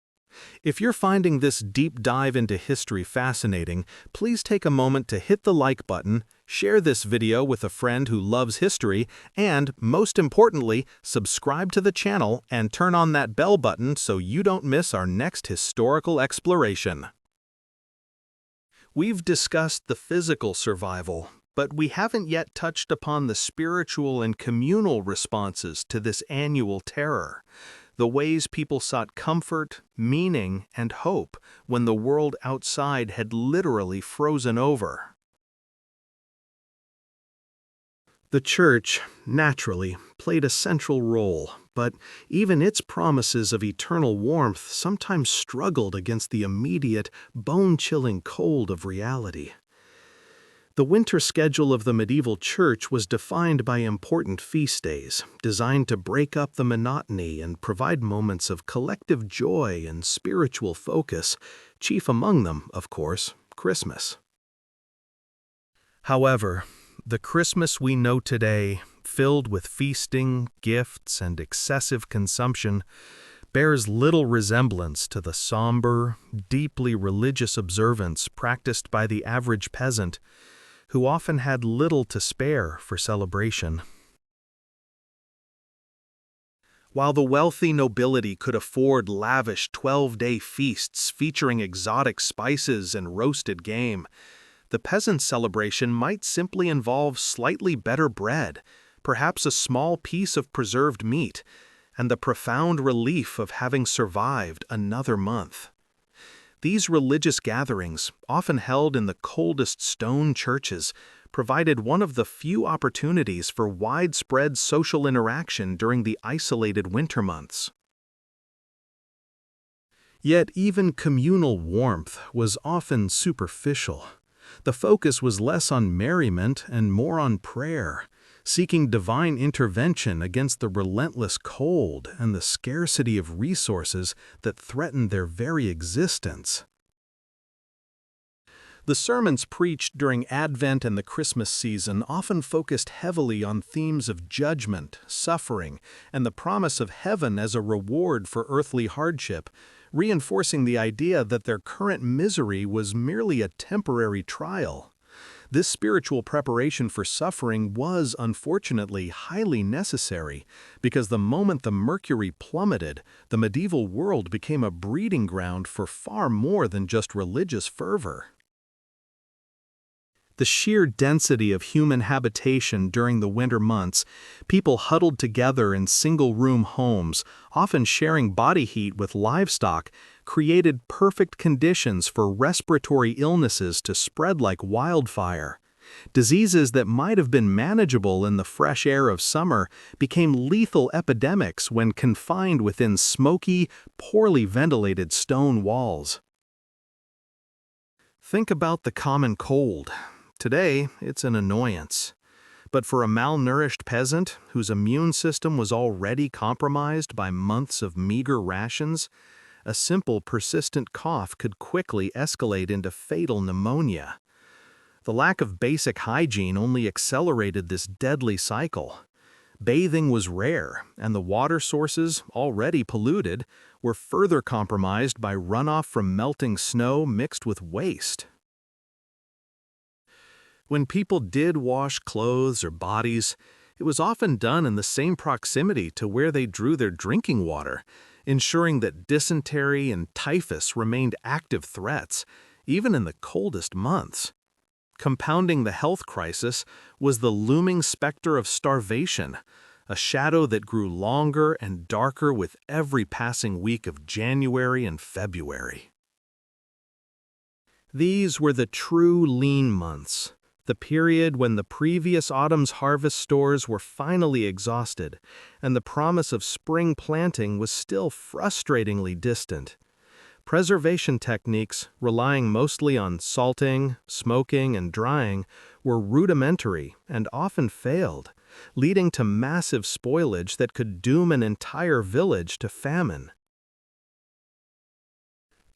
If you're finding this deep dive into history fascinating, please take a moment to hit the like button, share this video with a friend who loves history, and, most importantly, subscribe to the channel and turn on that bell button so you don't miss our next historical exploration. We've discussed the physical survival, but we haven't yet touched upon the spiritual and communal responses to this annual terror, the ways people sought comfort, meaning, and hope when the world outside had literally frozen over. The Church, naturally, played a central role, but even its promises of eternal warmth sometimes struggled against the immediate, bone-chilling cold of reality. The winter schedule of the medieval church was defined by important feast days, designed to break up the monotony and provide moments of collective joy and spiritual focus, chief among them, of course, Christmas. However, the Christmas we know today, filled with feasting, gifts, and excessive consumption, bears little resemblance to the somber, deeply religious observance practiced by the average peasant, who often had little to spare for celebration. While the wealthy nobility could afford lavish 12-day feasts featuring exotic spices and roasted game, the peasant celebration might simply involve slightly better bread, perhaps a small piece of preserved meat, and the profound relief of having survived another month. These religious gatherings, often held in the coldest stone churches, provided one of the few opportunities for widespread social interaction during the isolated winter months. Yet even communal warmth was often superficial. The focus was less on merriment and more on prayer, seeking divine intervention against the relentless cold and the scarcity of resources that threatened their very existence. The sermons preached during Advent and the Christmas season often focused heavily on themes of judgment, suffering, and the promise of heaven as a reward for earthly hardship, reinforcing the idea that their current misery was merely a temporary trial. This spiritual preparation for suffering was, unfortunately, highly necessary, because the moment the mercury plummeted, the medieval world became a breeding ground for far more than just religious fervor. The sheer density of human habitation during the winter months, people huddled together in single-room homes, often sharing body heat with livestock, created perfect conditions for respiratory illnesses to spread like wildfire. Diseases that might have been manageable in the fresh air of summer became lethal epidemics when confined within smoky, poorly ventilated stone walls. Think about the common cold. Today, it's an annoyance. But for a malnourished peasant whose immune system was already compromised by months of meager rations, a simple persistent cough could quickly escalate into fatal pneumonia. The lack of basic hygiene only accelerated this deadly cycle. Bathing was rare, and the water sources, already polluted, were further compromised by runoff from melting snow mixed with waste. When people did wash clothes or bodies, it was often done in the same proximity to where they drew their drinking water, ensuring that dysentery and typhus remained active threats, even in the coldest months. Compounding the health crisis was the looming specter of starvation, a shadow that grew longer and darker with every passing week of January and February. These were the true lean months, the period when the previous autumn's harvest stores were finally exhausted, and the promise of spring planting was still frustratingly distant. Preservation techniques, relying mostly on salting, smoking, and drying, were rudimentary and often failed, leading to massive spoilage that could doom an entire village to famine.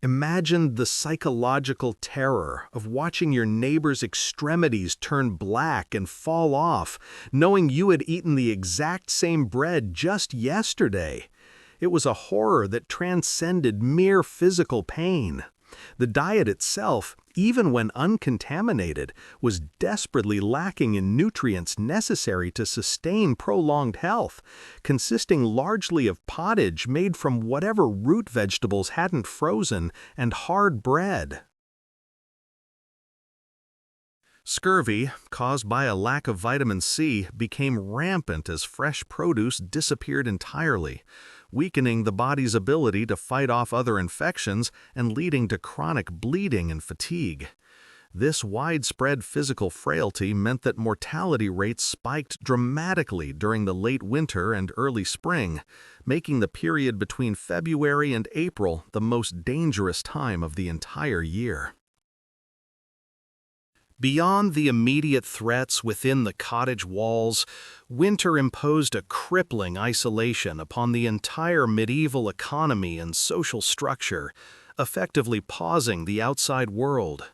Imagine the psychological terror of watching your neighbor's extremities turn black and fall off, knowing you had eaten the exact same bread just yesterday. It was a horror that transcended mere physical pain. The diet itself, even when uncontaminated, was desperately lacking in nutrients necessary to sustain prolonged health, consisting largely of pottage made from whatever root vegetables hadn't frozen and hard bread. Scurvy, caused by a lack of vitamin C, became rampant as fresh produce disappeared entirely, weakening the body's ability to fight off other infections and leading to chronic bleeding and fatigue. This widespread physical frailty meant that mortality rates spiked dramatically during the late winter and early spring, making the period between February and April the most dangerous time of the entire year. Beyond the immediate threats within the cottage walls, winter imposed a crippling isolation upon the entire medieval economy and social structure, effectively pausing the outside world.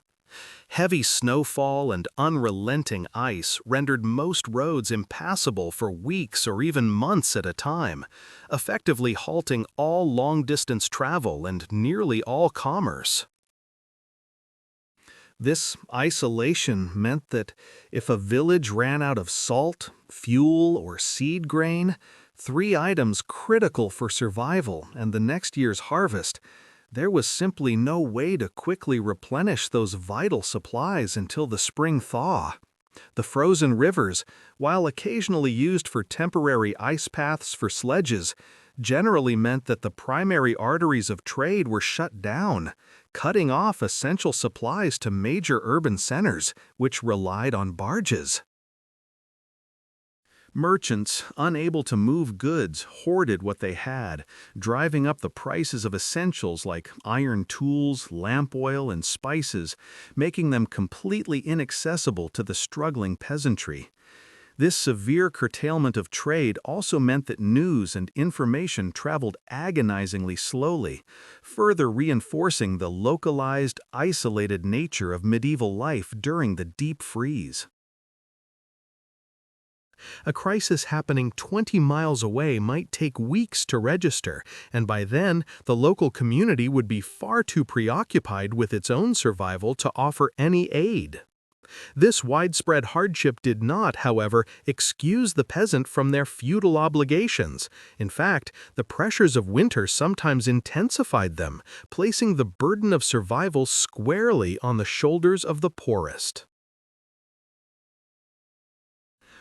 Heavy snowfall and unrelenting ice rendered most roads impassable for weeks or even months at a time, effectively halting all long-distance travel and nearly all commerce. This isolation meant that if a village ran out of salt, fuel, or seed grain, three items critical for survival and the next year's harvest, there was simply no way to quickly replenish those vital supplies until the spring thaw. The frozen rivers, while occasionally used for temporary ice paths for sledges, generally meant that the primary arteries of trade were shut down, cutting off essential supplies to major urban centers, which relied on barges. Merchants, unable to move goods, hoarded what they had, driving up the prices of essentials like iron tools, lamp oil, and spices, making them completely inaccessible to the struggling peasantry. This severe curtailment of trade also meant that news and information traveled agonizingly slowly, further reinforcing the localized, isolated nature of medieval life during the deep freeze. A crisis happening 20 miles away might take weeks to register, and by then, the local community would be far too preoccupied with its own survival to offer any aid. This widespread hardship did not, however, excuse the peasant from their feudal obligations. In fact, the pressures of winter sometimes intensified them, placing the burden of survival squarely on the shoulders of the poorest.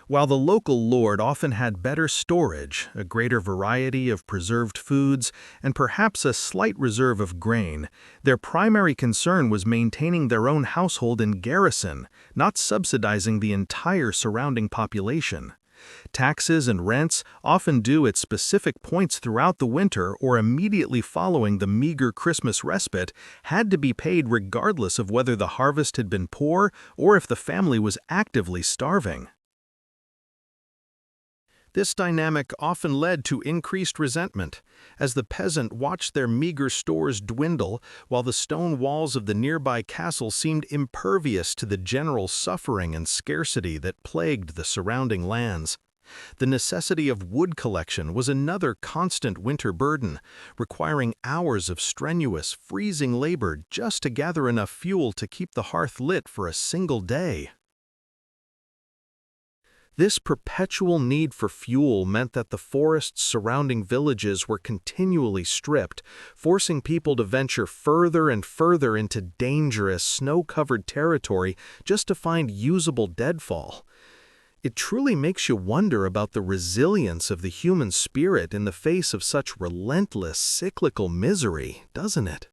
While the local lord often had better storage, a greater variety of preserved foods, and perhaps a slight reserve of grain, their primary concern was maintaining their own household in garrison, not subsidizing the entire surrounding population. Taxes and rents, often due at specific points throughout the winter or immediately following the meager Christmas respite, had to be paid regardless of whether the harvest had been poor or if the family was actively starving. This dynamic often led to increased resentment, as the peasant watched their meager stores dwindle while the stone walls of the nearby castle seemed impervious to the general suffering and scarcity that plagued the surrounding lands. The necessity of wood collection was another constant winter burden, requiring hours of strenuous, freezing labor just to gather enough fuel to keep the hearth lit for a single day. This perpetual need for fuel meant that the forests surrounding villages were continually stripped, forcing people to venture further and further into dangerous, snow-covered territory just to find usable deadfall. It truly makes you wonder about the resilience of the human spirit in the face of such relentless, cyclical misery, doesn't it?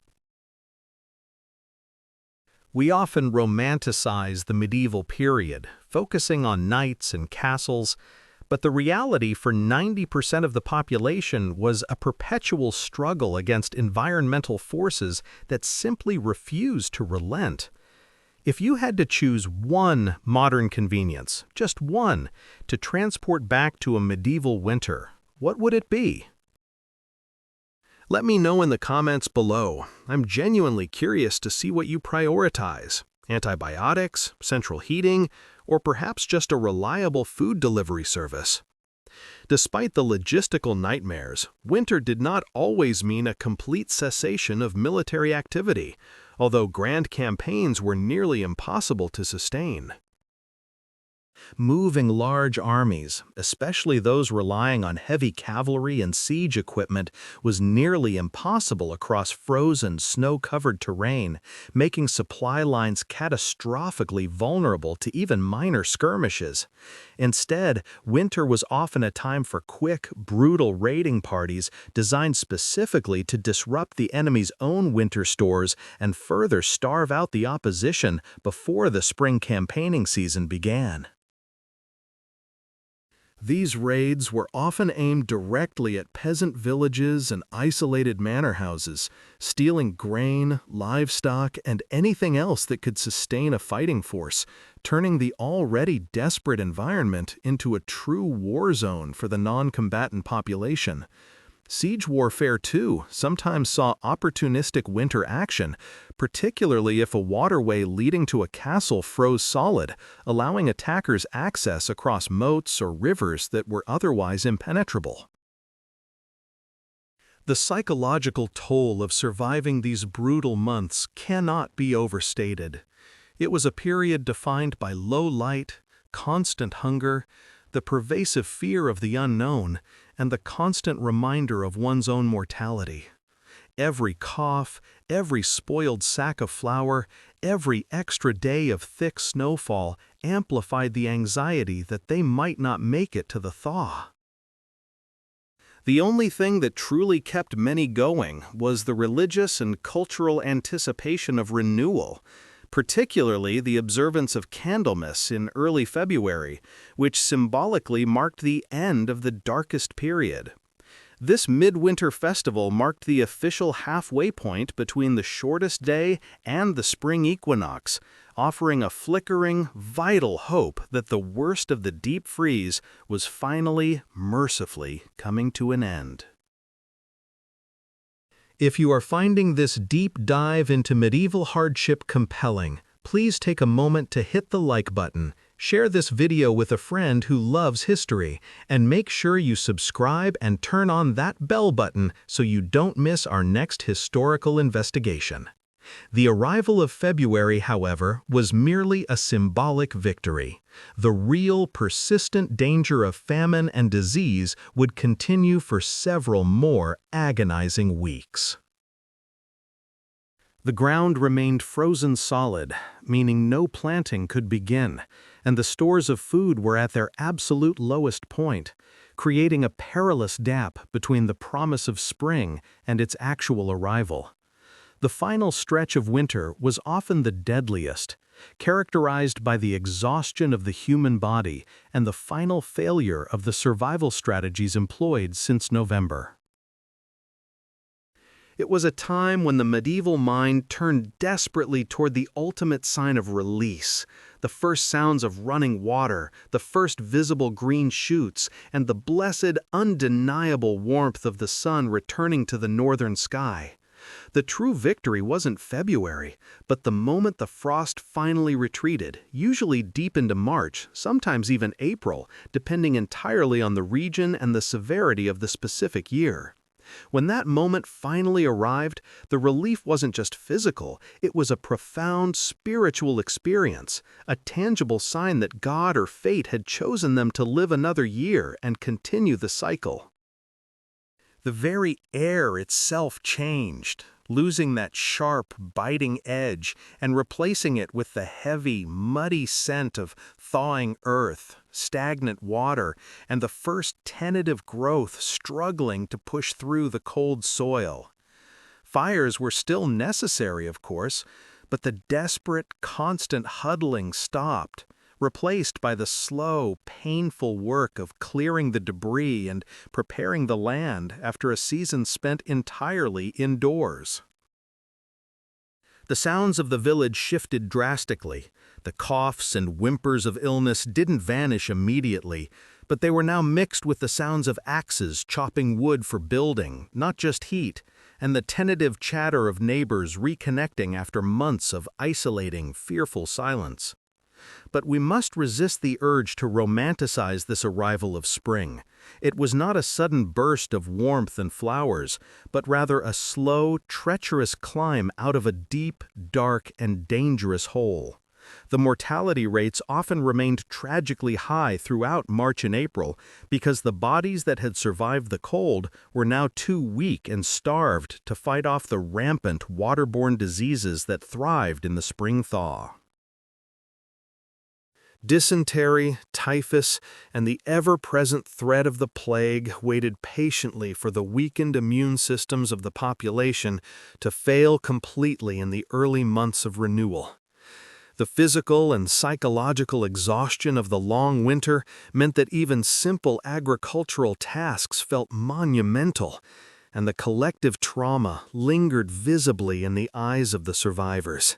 We often romanticize the medieval period, focusing on knights and castles, but the reality for 90% of the population was a perpetual struggle against environmental forces that simply refused to relent. If you had to choose one modern convenience, just one, to transport back to a medieval winter, what would it be? Let me know in the comments below. I'm genuinely curious to see what you prioritize: antibiotics, central heating, or perhaps just a reliable food delivery service. Despite the logistical nightmares, winter did not always mean a complete cessation of military activity, although grand campaigns were nearly impossible to sustain. Moving large armies, especially those relying on heavy cavalry and siege equipment, was nearly impossible across frozen, snow-covered terrain, making supply lines catastrophically vulnerable to even minor skirmishes. Instead, winter was often a time for quick, brutal raiding parties designed specifically to disrupt the enemy's own winter stores and further starve out the opposition before the spring campaigning season began. These raids were often aimed directly at peasant villages and isolated manor houses, stealing grain, livestock, and anything else that could sustain a fighting force, turning the already desperate environment into a true war zone for the non-combatant population. Siege warfare, too, sometimes saw opportunistic winter action, particularly if a waterway leading to a castle froze solid, allowing attackers access across moats or rivers that were otherwise impenetrable. The psychological toll of surviving these brutal months cannot be overstated. It was a period defined by low light, constant hunger, the pervasive fear of the unknown, and the constant reminder of one's own mortality. Every cough, every spoiled sack of flour, every extra day of thick snowfall amplified the anxiety that they might not make it to the thaw. The only thing that truly kept many going was the religious and cultural anticipation of renewal, particularly the observance of Candlemas in early February, which symbolically marked the end of the darkest period. This midwinter festival marked the official halfway point between the shortest day and the spring equinox, offering a flickering, vital hope that the worst of the deep freeze was finally, mercifully coming to an end. If you are finding this deep dive into medieval hardship compelling, please take a moment to hit the like button, share this video with a friend who loves history, and make sure you subscribe and turn on that bell button so you don't miss our next historical investigation. The arrival of February, however, was merely a symbolic victory. The real, persistent danger of famine and disease would continue for several more agonizing weeks. The ground remained frozen solid, meaning no planting could begin, and the stores of food were at their absolute lowest point, creating a perilous gap between the promise of spring and its actual arrival. The final stretch of winter was often the deadliest, characterized by the exhaustion of the human body and the final failure of the survival strategies employed since November. It was a time when the medieval mind turned desperately toward the ultimate sign of release, the first sounds of running water, the first visible green shoots, and the blessed, undeniable warmth of the sun returning to the northern sky. The true victory wasn't February, but the moment the frost finally retreated, usually deep into March, sometimes even April, depending entirely on the region and the severity of the specific year. When that moment finally arrived, the relief wasn't just physical, it was a profound spiritual experience, a tangible sign that God or fate had chosen them to live another year and continue the cycle. The very air itself changed, losing that sharp, biting edge and replacing it with the heavy, muddy scent of thawing earth, stagnant water, and the first tentative growth struggling to push through the cold soil. Fires were still necessary, of course, but the desperate, constant huddling stopped, replaced by the slow, painful work of clearing the debris and preparing the land after a season spent entirely indoors. The sounds of the village shifted drastically. The coughs and whimpers of illness didn't vanish immediately, but they were now mixed with the sounds of axes chopping wood for building, not just heat, and the tentative chatter of neighbors reconnecting after months of isolating, fearful silence. But we must resist the urge to romanticize this arrival of spring. It was not a sudden burst of warmth and flowers, but rather a slow, treacherous climb out of a deep, dark, and dangerous hole. The mortality rates often remained tragically high throughout March and April because the bodies that had survived the cold were now too weak and starved to fight off the rampant waterborne diseases that thrived in the spring thaw. Dysentery, typhus, and the ever-present threat of the plague waited patiently for the weakened immune systems of the population to fail completely in the early months of renewal. The physical and psychological exhaustion of the long winter meant that even simple agricultural tasks felt monumental, and the collective trauma lingered visibly in the eyes of the survivors.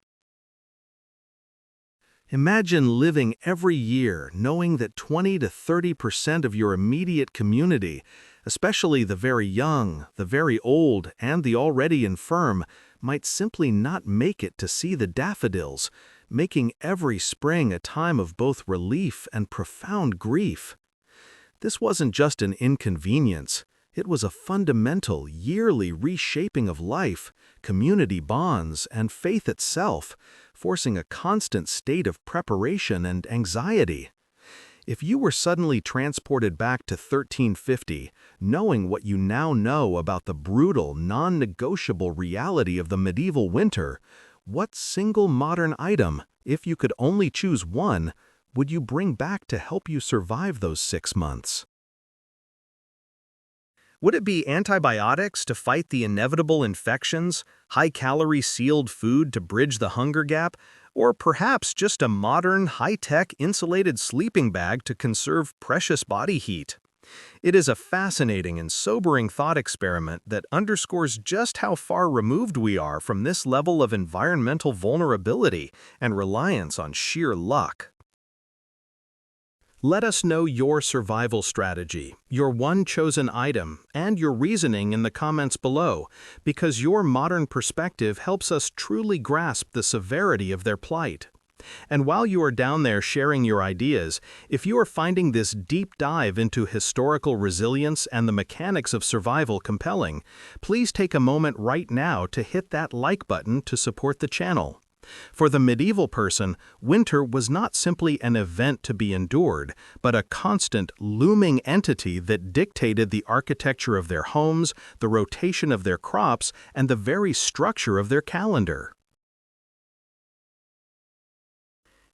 Imagine living every year knowing that 20 to 30% of your immediate community, especially the very young, the very old, and the already infirm, might simply not make it to see the daffodils, making every spring a time of both relief and profound grief. This wasn't just an inconvenience. It was a fundamental, yearly reshaping of life, community bonds, and faith itself, forcing a constant state of preparation and anxiety. If you were suddenly transported back to 1350, knowing what you now know about the brutal, non-negotiable reality of the medieval winter, what single modern item, if you could only choose one, would you bring back to help you survive those 6 months? Would it be antibiotics to fight the inevitable infections, high-calorie sealed food to bridge the hunger gap, or perhaps just a modern, high-tech insulated sleeping bag to conserve precious body heat? It is a fascinating and sobering thought experiment that underscores just how far removed we are from this level of environmental vulnerability and reliance on sheer luck. Let us know your survival strategy, your one chosen item, and your reasoning in the comments below, because your modern perspective helps us truly grasp the severity of their plight. And while you are down there sharing your ideas, if you are finding this deep dive into historical resilience and the mechanics of survival compelling, please take a moment right now to hit that like button to support the channel. For the medieval person, winter was not simply an event to be endured, but a constant, looming entity that dictated the architecture of their homes, the rotation of their crops, and the very structure of their calendar.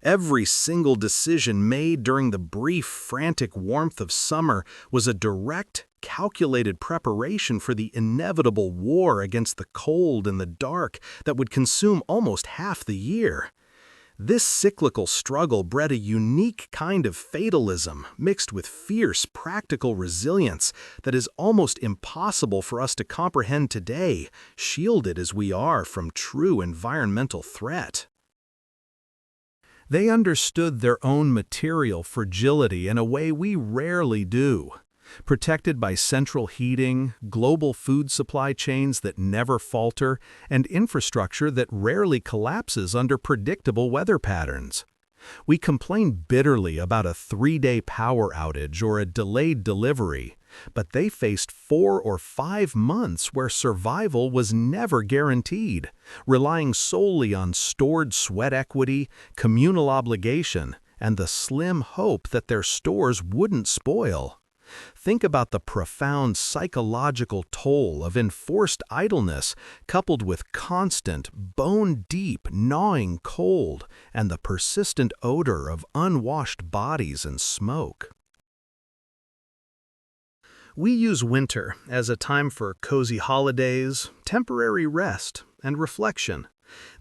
Every single decision made during the brief, frantic warmth of summer was a direct, calculated preparation for the inevitable war against the cold and the dark that would consume almost half the year. This cyclical struggle bred a unique kind of fatalism mixed with fierce, practical resilience that is almost impossible for us to comprehend today, shielded as we are from true environmental threat. They understood their own material fragility in a way we rarely do. Protected by central heating, global food supply chains that never falter, and infrastructure that rarely collapses under predictable weather patterns. We complain bitterly about a 3-day power outage or a delayed delivery, but they faced 4 or 5 months where survival was never guaranteed, relying solely on stored sweat equity, communal obligation, and the slim hope that their stores wouldn't spoil. Think about the profound psychological toll of enforced idleness coupled with constant, bone-deep, gnawing cold and the persistent odor of unwashed bodies and smoke. We use winter as a time for cozy holidays, temporary rest, and reflection.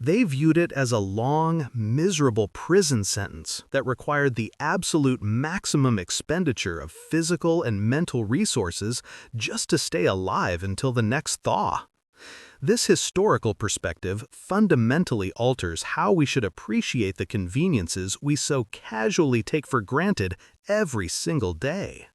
They viewed it as a long, miserable prison sentence that required the absolute maximum expenditure of physical and mental resources just to stay alive until the next thaw. This historical perspective fundamentally alters how we should appreciate the conveniences we so casually take for granted every single day.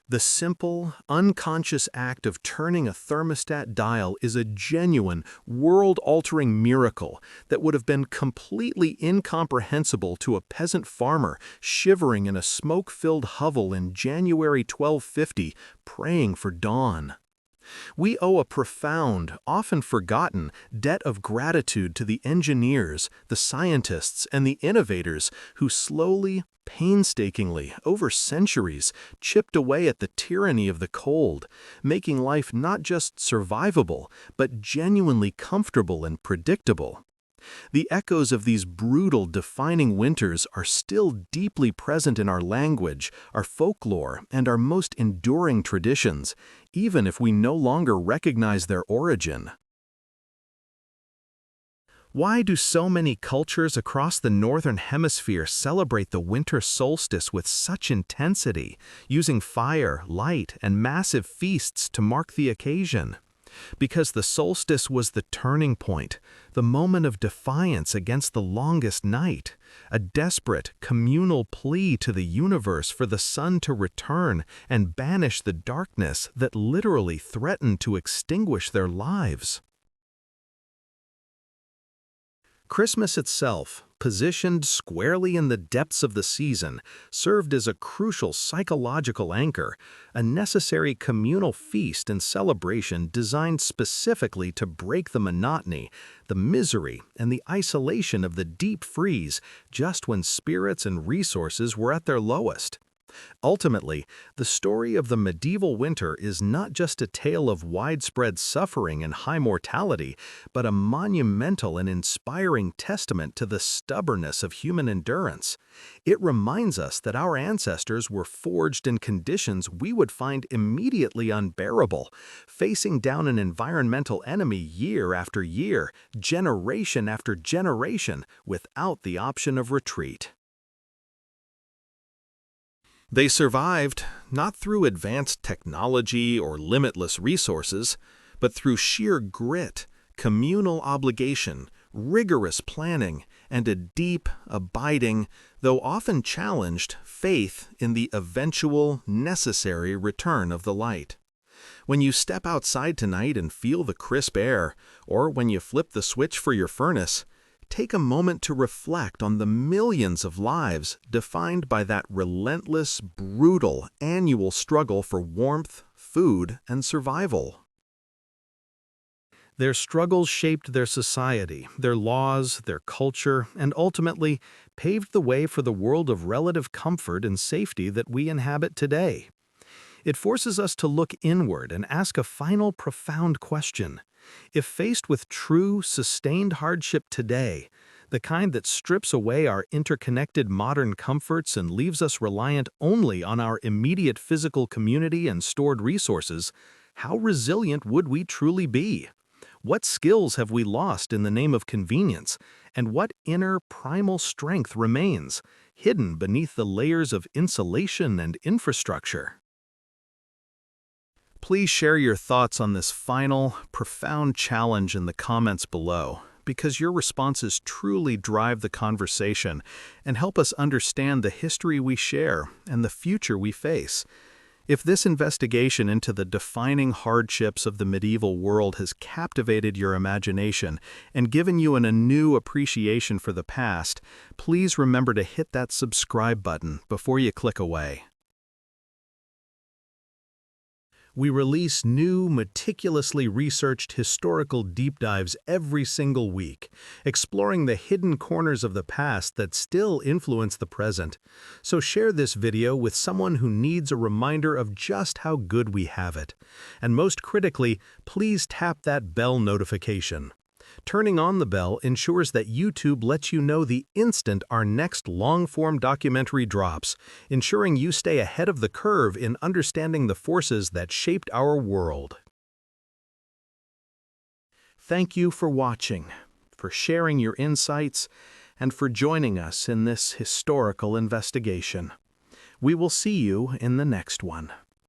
The simple, unconscious act of turning a thermostat dial is a genuine, world-altering miracle that would have been completely incomprehensible to a peasant farmer shivering in a smoke-filled hovel in January 1250, praying for dawn. We owe a profound, often forgotten, debt of gratitude to the engineers, the scientists, and the innovators who slowly, painstakingly, over centuries, chipped away at the tyranny of the cold, making life not just survivable, but genuinely comfortable and predictable. The echoes of these brutal, defining winters are still deeply present in our language, our folklore, and our most enduring traditions, even if we no longer recognize their origin. Why do so many cultures across the Northern Hemisphere celebrate the winter solstice with such intensity, using fire, light, and massive feasts to mark the occasion? Because the solstice was the turning point, the moment of defiance against the longest night, a desperate, communal plea to the universe for the sun to return and banish the darkness that literally threatened to extinguish their lives. Christmas itself, positioned squarely in the depths of the season, served as a crucial psychological anchor, a necessary communal feast and celebration designed specifically to break the monotony, the misery, and the isolation of the deep freeze just when spirits and resources were at their lowest. Ultimately, the story of the medieval winter is not just a tale of widespread suffering and high mortality, but a monumental and inspiring testament to the stubbornness of human endurance. It reminds us that our ancestors were forged in conditions we would find immediately unbearable, facing down an environmental enemy year after year, generation after generation, without the option of retreat. They survived not through advanced technology or limitless resources, but through sheer grit, communal obligation, rigorous planning, and a deep, abiding, though often challenged, faith in the eventual, necessary return of the light. When you step outside tonight and feel the crisp air, or when you flip the switch for your furnace, take a moment to reflect on the millions of lives defined by that relentless, brutal annual struggle for warmth, food, and survival. Their struggles shaped their society, their laws, their culture, and ultimately paved the way for the world of relative comfort and safety that we inhabit today. It forces us to look inward and ask a final profound question. If faced with true, sustained hardship today, the kind that strips away our interconnected modern comforts and leaves us reliant only on our immediate physical community and stored resources, how resilient would we truly be? What skills have we lost in the name of convenience, and what inner primal strength remains, hidden beneath the layers of insulation and infrastructure? Please share your thoughts on this final, profound challenge in the comments below, because your responses truly drive the conversation and help us understand the history we share and the future we face. If this investigation into the defining hardships of the medieval world has captivated your imagination and given you a new appreciation for the past, please remember to hit that subscribe button before you click away. We release new, meticulously researched historical deep dives every single week, exploring the hidden corners of the past that still influence the present. So share this video with someone who needs a reminder of just how good we have it. And most critically, please tap that bell notification. Turning on the bell ensures that YouTube lets you know the instant our next long-form documentary drops, ensuring you stay ahead of the curve in understanding the forces that shaped our world. Thank you for watching, for sharing your insights, and for joining us in this historical investigation. We will see you in the next one.